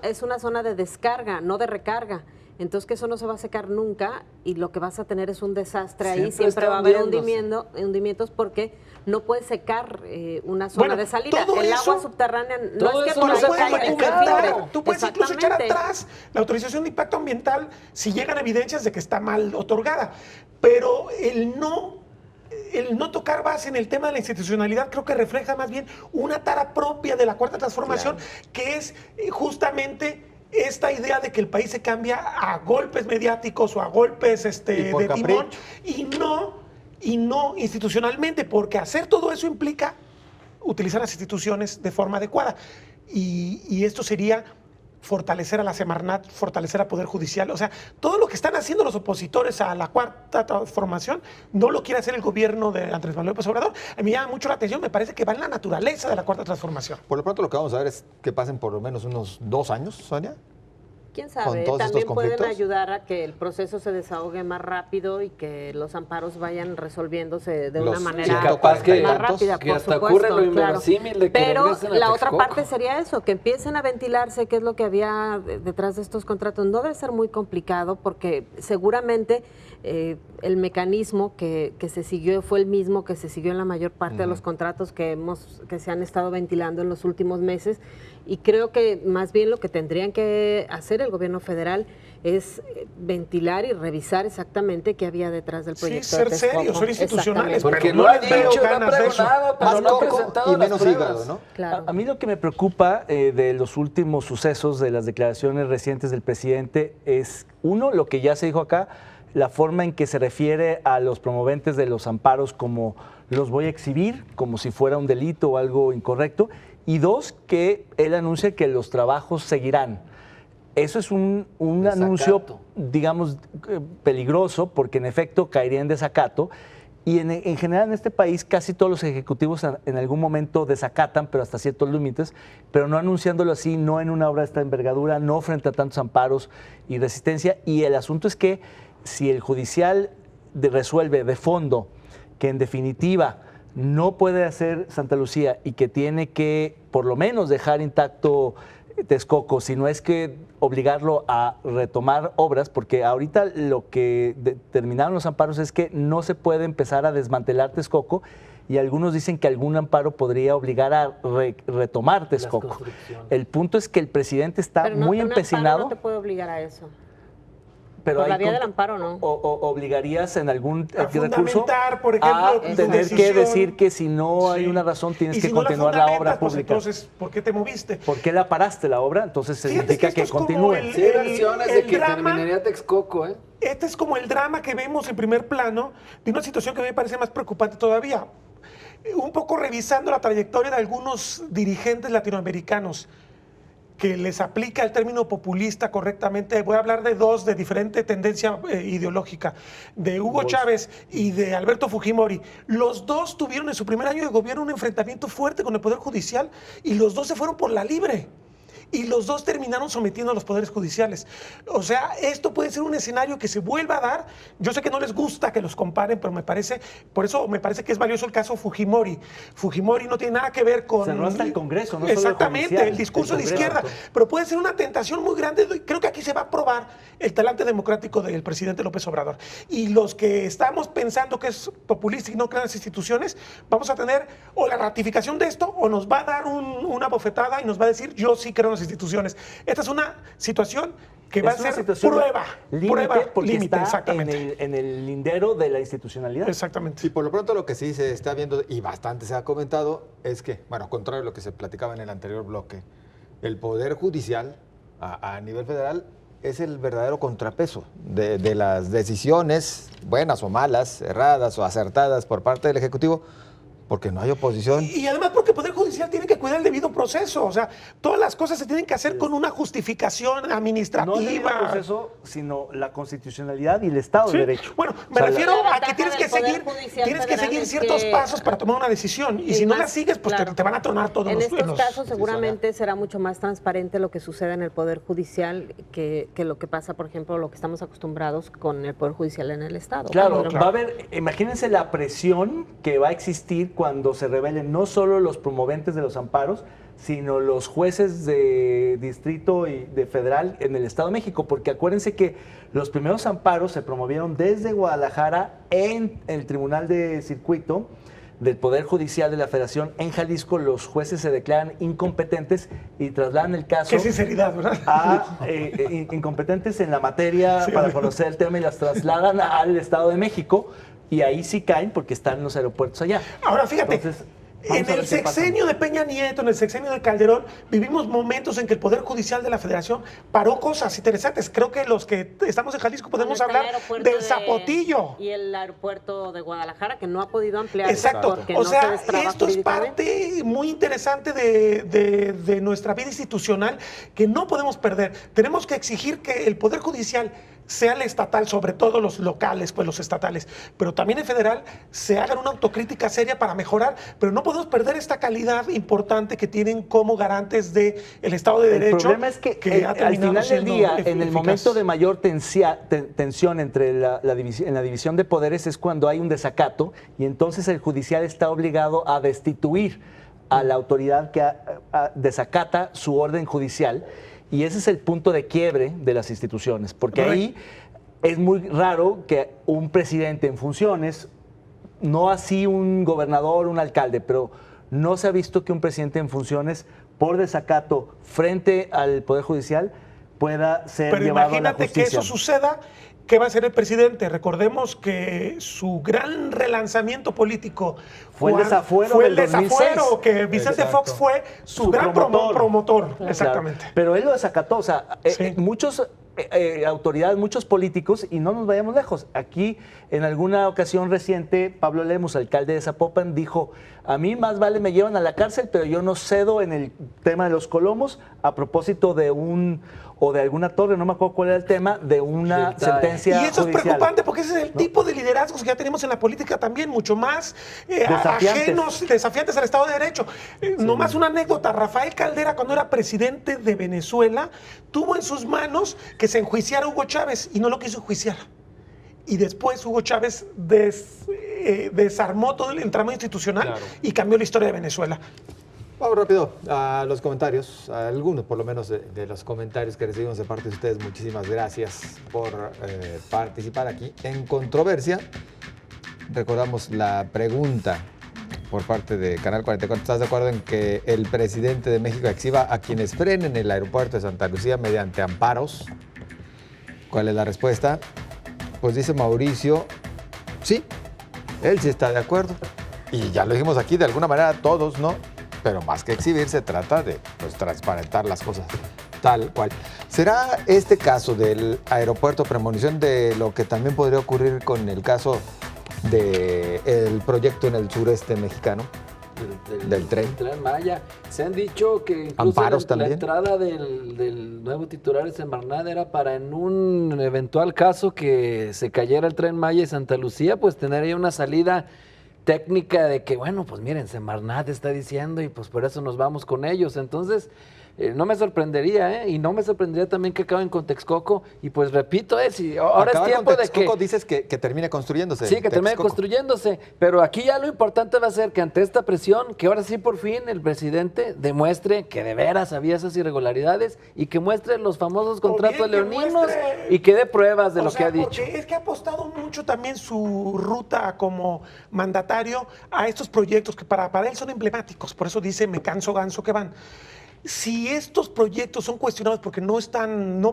es una zona de descarga, no de recarga. Entonces que eso no se va a secar nunca y lo que vas a tener es un desastre ahí. Siempre Siempre está va a haber hundiéndose. hundimientos porque no puede secar una zona Bueno, de salida. todo El agua eso- subterránea no todo es que eso por no ahí se puedes puede caiga y se documentar. filtre. Tú puedes incluso echar Exactamente. atrás la autorización de impacto ambiental si llegan evidencias de que está mal otorgada. Pero el no tocar base en el tema de la institucionalidad creo que refleja más bien una tara propia de la Cuarta Transformación, que es justamente esta idea de que el país se cambia a golpes mediáticos o a golpes Y por de timón capricho. y no institucionalmente, porque hacer todo eso implica utilizar las instituciones de forma adecuada. Y esto sería fortalecer a la Semarnat, fortalecer al Poder Judicial. O sea, todo lo que están haciendo los opositores a la Cuarta Transformación no lo quiere hacer el gobierno de Andrés Manuel López Obrador. A mí me llama mucho la atención, me parece que va en la naturaleza de la Cuarta Transformación. Por lo pronto lo que vamos a ver es que pasen por lo menos unos 2 años, Sonia. ¿Quién con sabe? todos También estos pueden conflictos. ayudar a que el proceso se desahogue más rápido y que los amparos vayan resolviéndose de una Los manera capaz que- más rápida, que por hasta supuesto, ocurre lo claro. inverosímil de que Pero regresen a la otra Texcoco. parte sería eso, que empiecen a ventilarse qué es lo que había detrás de estos contratos. No debe ser muy complicado porque seguramente el mecanismo que se siguió fue el mismo que se siguió en la mayor parte de los contratos que se han estado ventilando en los últimos meses, y creo que más bien lo que tendrían que hacer el gobierno federal es ventilar y revisar exactamente qué había detrás del Sí, proyecto. ser de Texcoco. serios, ser institucionales. Exactamente. Porque Pero no no ha les veo dicho, no ha ganas de eso. pregonado, pero Más no ha coco presentado y las menos pruebas. hígado, ¿no? Claro. A mí lo que me preocupa de los últimos sucesos, de las declaraciones recientes del presidente, es, uno, lo que ya se dijo acá, la forma en que se refiere a los promoventes de los amparos como los voy a exhibir, como si fuera un delito o algo incorrecto. Y dos, que él anuncia que los trabajos seguirán. Eso es un Desacato. anuncio, digamos, peligroso, porque en efecto caería en desacato. Y en general en este país casi todos los ejecutivos en algún momento desacatan, pero hasta ciertos límites, pero no anunciándolo así, no en una obra de esta envergadura, no frente a tantos amparos y resistencia. Y el asunto es que si el judicial resuelve de fondo que en definitiva no puede hacer Santa Lucía y que tiene que por lo menos dejar intacto Texcoco, si no es que obligarlo a retomar obras, porque ahorita lo que determinaron los amparos es que no se puede empezar a desmantelar Texcoco, y algunos dicen que algún amparo podría obligar a retomar Texcoco. El punto es que el presidente está Pero no, muy un amparo empecinado. no te puede obligar a eso. Pero Por la hay vía del amparo, ¿no? ¿Obligarías en algún A recurso fundamentar, por ejemplo, a tu tener decisión? que decir que si no hay Sí. una razón tienes Y que si no la continuar la obra fundamentas, pues pública? entonces, ¿por qué te moviste? ¿Por qué la paraste la obra? Entonces Fíjate significa esto que es como continúe. el- Sí, hay versiones de el que drama- terminaría Texcoco, ¿eh? Este es como el drama que vemos en primer plano de una situación que a mí me parece más preocupante todavía. Un poco revisando la trayectoria de algunos dirigentes latinoamericanos que les aplica el término populista correctamente. Voy a hablar de dos de diferente tendencia ideológica, de Hugo Chávez y de Alberto Fujimori. Los dos tuvieron en su primer año de gobierno un enfrentamiento fuerte con el Poder Judicial y los dos se fueron por la libre. Y los dos terminaron sometiendo a los poderes judiciales. O sea, esto puede ser un escenario que se vuelva a dar. Yo sé que no les gusta que los comparen, pero por eso me parece que es valioso el caso Fujimori. Fujimori no tiene nada que ver con... Cerró hasta el Congreso, no solo el Exactamente, judicial, el discurso el de Congreso. izquierda. Pero puede ser una tentación muy grande. Creo que aquí se va a probar el talante democrático del presidente López Obrador. Y los que estamos pensando que es populista y no crean las instituciones, vamos a tener o la ratificación de esto o nos va a dar una bofetada y nos va a decir yo sí creo en las instituciones. Esta es una situación que va a Es una ser situación prueba porque límite, está exactamente. en el lindero de la institucionalidad. Exactamente. Y por lo pronto lo que sí se está viendo, y bastante se ha comentado, es que, bueno, contrario a lo que se platicaba en el anterior bloque, el Poder Judicial a nivel federal es el verdadero contrapeso de las decisiones, buenas o malas, erradas o acertadas por parte del Ejecutivo, porque no hay oposición. Y además porque el Poder Judicial tiene que cuidar el debido proceso. O sea, todas las cosas se tienen que hacer con una justificación administrativa. No el debido proceso, sino la constitucionalidad y el Estado Sí. de Derecho. Bueno, me O sea, refiero la a que ventaja tienes que del Poder seguir, Judicial tienes que federal seguir es ciertos que pasos para tomar una decisión. Y si no la sigues, pues claro. te van a tronar todos En los estos los- casos seguramente será mucho más transparente lo que sucede en el Poder Judicial que lo que pasa, por ejemplo, lo que estamos acostumbrados con el Poder Judicial en el Estado. Claro, Pero- va a haber, imagínense la presión que va a existir cuando se revelen no solo los promoventes de los amparos, sino los jueces de distrito y de federal en el Estado de México, porque acuérdense que los primeros amparos se promovieron desde Guadalajara en el Tribunal de Circuito del Poder Judicial de la Federación. En Jalisco los jueces se declaran incompetentes y trasladan el caso Qué sinceridad, ¿verdad? a incompetentes en la materia para conocer el tema y las trasladan al Estado de México y ahí sí caen porque están en los aeropuertos allá. Ahora, fíjate, Entonces, vamos en a ver el qué pasa. sexenio de Peña Nieto, en el sexenio de Calderón, vivimos momentos en que el Poder Judicial de la Federación paró cosas interesantes. Creo que los que estamos en Jalisco podemos Está el hablar aeropuerto del de- Zapotillo. Y el aeropuerto de Guadalajara, que no ha podido ampliarse Exacto. porque O no sea, se destraba esto es jurídicamente. parte muy interesante de nuestra vida institucional que no podemos perder. Tenemos que exigir que el Poder Judicial sea el estatal, sobre todo los locales, pues los estatales, pero también el federal, se hagan una autocrítica seria para mejorar, pero no podemos perder esta calidad importante que tienen como garantes del Estado de Derecho. El problema es que, ha al terminado final del siendo día, en el eficaz. momento de mayor tensión entre en la división de poderes es cuando hay un desacato y entonces el judicial está obligado a destituir a la autoridad que desacata su orden judicial. Y ese es el punto de quiebre de las instituciones, porque ahí es muy raro que un presidente en funciones, no así un gobernador, un alcalde, pero no se ha visto que un presidente en funciones, por desacato frente al Poder Judicial, pueda ser Pero llevado a la imagínate que justicia. eso suceda, ¿qué va a hacer el presidente? Recordemos que su gran relanzamiento político Fue el desafuero fue el del 2006. desafuero, que Vicente Exacto. Fox fue su gran promotor. promotor. Claro. Exactamente. Pero él lo desacató, o sea, Sí. muchos autoridades, muchos políticos, y no nos vayamos lejos. Aquí, en alguna ocasión reciente, Pablo Lemus, alcalde de Zapopan, dijo, A mí más vale me llevan a la cárcel, pero yo no cedo en el tema de los colomos a propósito de de alguna torre, no me acuerdo cuál era el tema, de una sentencia Y eso judicial. es preocupante porque ese es el tipo de liderazgos que ya tenemos en la política también, mucho más ajenos, desafiantes al Estado de Derecho. Nomás una anécdota, Rafael Caldera, cuando era presidente de Venezuela, tuvo en sus manos que se enjuiciara a Hugo Chávez y no lo quiso enjuiciar. Y después Hugo Chávez desarmó todo el entramado institucional y cambió la historia de Venezuela. Vamos rápido a los comentarios, a algunos por lo menos de los comentarios que recibimos de parte de ustedes. Muchísimas gracias por participar aquí en Controversia. Recordamos la pregunta por parte de Canal 44. ¿Estás de acuerdo en que el presidente de México exhiba a quienes frenen el aeropuerto de Santa Lucía mediante amparos? ¿Cuál es la respuesta? Pues dice Mauricio, sí, él sí está de acuerdo. Y ya lo dijimos aquí, de alguna manera todos, ¿no? Pero más que exhibir, se trata de transparentar las cosas tal cual. ¿Será este caso del aeropuerto premonición de lo que también podría ocurrir con el caso del proyecto en el sureste mexicano? Del tren. El Tren Maya. Se han dicho que incluso Amparos la también. entrada del nuevo titular de Semarnat era para en un eventual caso que se cayera el Tren Maya y Santa Lucía, pues tener ahí una salida técnica de que, bueno, pues miren, Semarnat está diciendo y pues por eso nos vamos con ellos. Entonces, no me sorprendería, y no me sorprendería también que acaben con Texcoco. Y pues repito, si ahora Acabar es tiempo con de que... Texcoco dices que termine construyéndose. Sí, que termine Texcoco. construyéndose, pero aquí ya lo importante va a ser que ante esta presión, que ahora sí por fin el presidente demuestre que de veras había esas irregularidades y que muestre los famosos contratos bien que leoninos muestre- y que dé pruebas de O lo sea, que ha dicho. porque es que ha apostado mucho también su ruta como mandatario a estos proyectos que para él son emblemáticos. Por eso dice, me canso ganso que van. Si estos proyectos son cuestionados porque no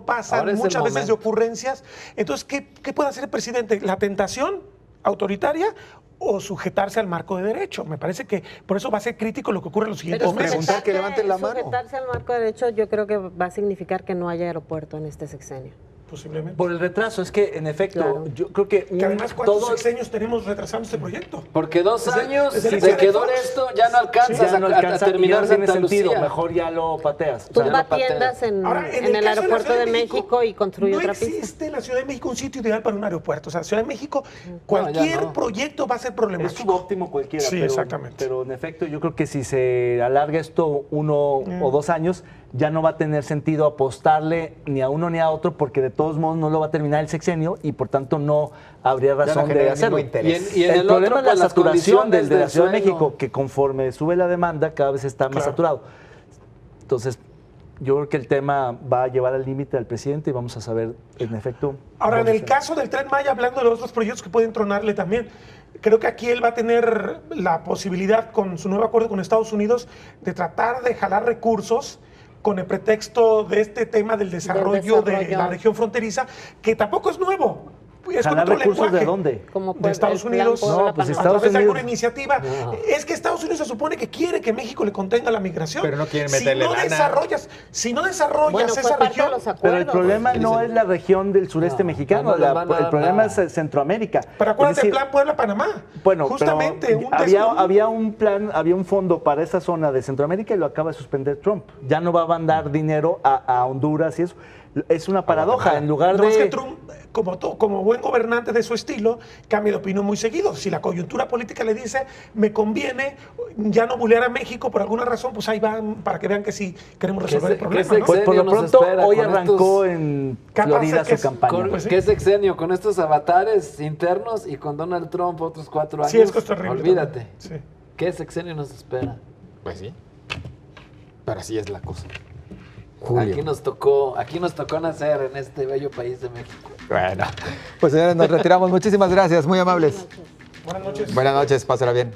pasan Ahora es el muchas veces de momento. ocurrencias, entonces, ¿qué puede hacer el presidente? ¿La tentación autoritaria o sujetarse al marco de derecho? Me parece que por eso va a ser crítico lo que ocurre en los siguientes Pero meses. preguntar que levanten la mano. Sujetarse al marco de derecho yo creo que va a significar que no haya aeropuerto en este sexenio. Posiblemente. Por el retraso, es que en efecto, Claro. yo creo que Que además, ¿cuántos todo sexenios tenemos retrasando este proyecto? Porque 2 años desde el de que de dure Fox. esto ya no alcanzas ya no a alcanza y terminar no tiene Santa sentido, Lucía. mejor ya lo pateas. O sea, Tumba no patea. tiendas en el caso de la aeropuerto Ciudad de México y construye no otra pista. existe en la Ciudad de México un sitio ideal para un aeropuerto. O sea, Ciudad de México, cualquier no. proyecto va a ser es problemático. subóptimo cualquiera, Sí, pero, exactamente. pero en efecto yo creo que si se alarga esto 1 o 2 años, ya no va a tener sentido apostarle ni a uno ni a otro, porque de todos modos no lo va a terminar el sexenio y por tanto no habría razón de genera hacerlo. ningún interés. Y en el el problema otro, es la pues, las saturación condiciones de la del Ciudad de suelo. México, que conforme sube la demanda cada vez está más Claro. saturado. Entonces, yo creo que el tema va a llevar al límite al presidente y vamos a saber, en efecto. Ahora, en dónde el se- caso del Tren Maya, hablando de los otros proyectos que pueden tronarle también, creo que aquí él va a tener la posibilidad, con su nuevo acuerdo con Estados Unidos, de tratar de jalar recursos con el pretexto de este tema del desarrollo de desarrollo. la región fronteriza, que tampoco es nuevo. Es con ¿Jalar otro recursos lenguaje. de dónde? Como De Estados el plan Unidos. Puebla No, pues Panamá. A Estados través de alguna Unidos. iniciativa. Es que Estados Unidos se supone que quiere que México le contenga la migración. Pero no quieren meterle si no lana. si no desarrollas Bueno, fue esa parte de región, los acuerdos. Pero el problema no es la región del sureste No, mexicano, no les van a el dar problema nada. es Centroamérica. pero acuérdate Es del decir, plan Puebla-Panamá. Bueno, Justamente, pero un había un plan, había un fondo para esa zona de Centroamérica y lo acaba de suspender Trump. Ya no va a mandar dinero a Honduras y eso. Es una paradoja. En lugar No, es que de... Trump, como buen gobernante de su estilo, cambia de opinión muy seguido. Si la coyuntura política le dice, me conviene ya no bulear a México por alguna razón, pues ahí van para que vean que sí queremos resolver el problema, ¿no? Pues por lo nos pronto, espera hoy con arrancó estos- en Capaz Florida es que su es- campaña. Pues sí. ¿Qué sexenio? Con estos avatares internos y con Donald Trump otros 4 años. Sí, es que es terrible Olvídate. también. Sí. ¿Qué sexenio nos espera? Pues sí. Pero así es la cosa. Aquí nos tocó nacer en este bello país de México. Bueno, pues señores, nos retiramos. Muchísimas gracias, muy amables. Buenas noches. Buenas noches, pásala bien.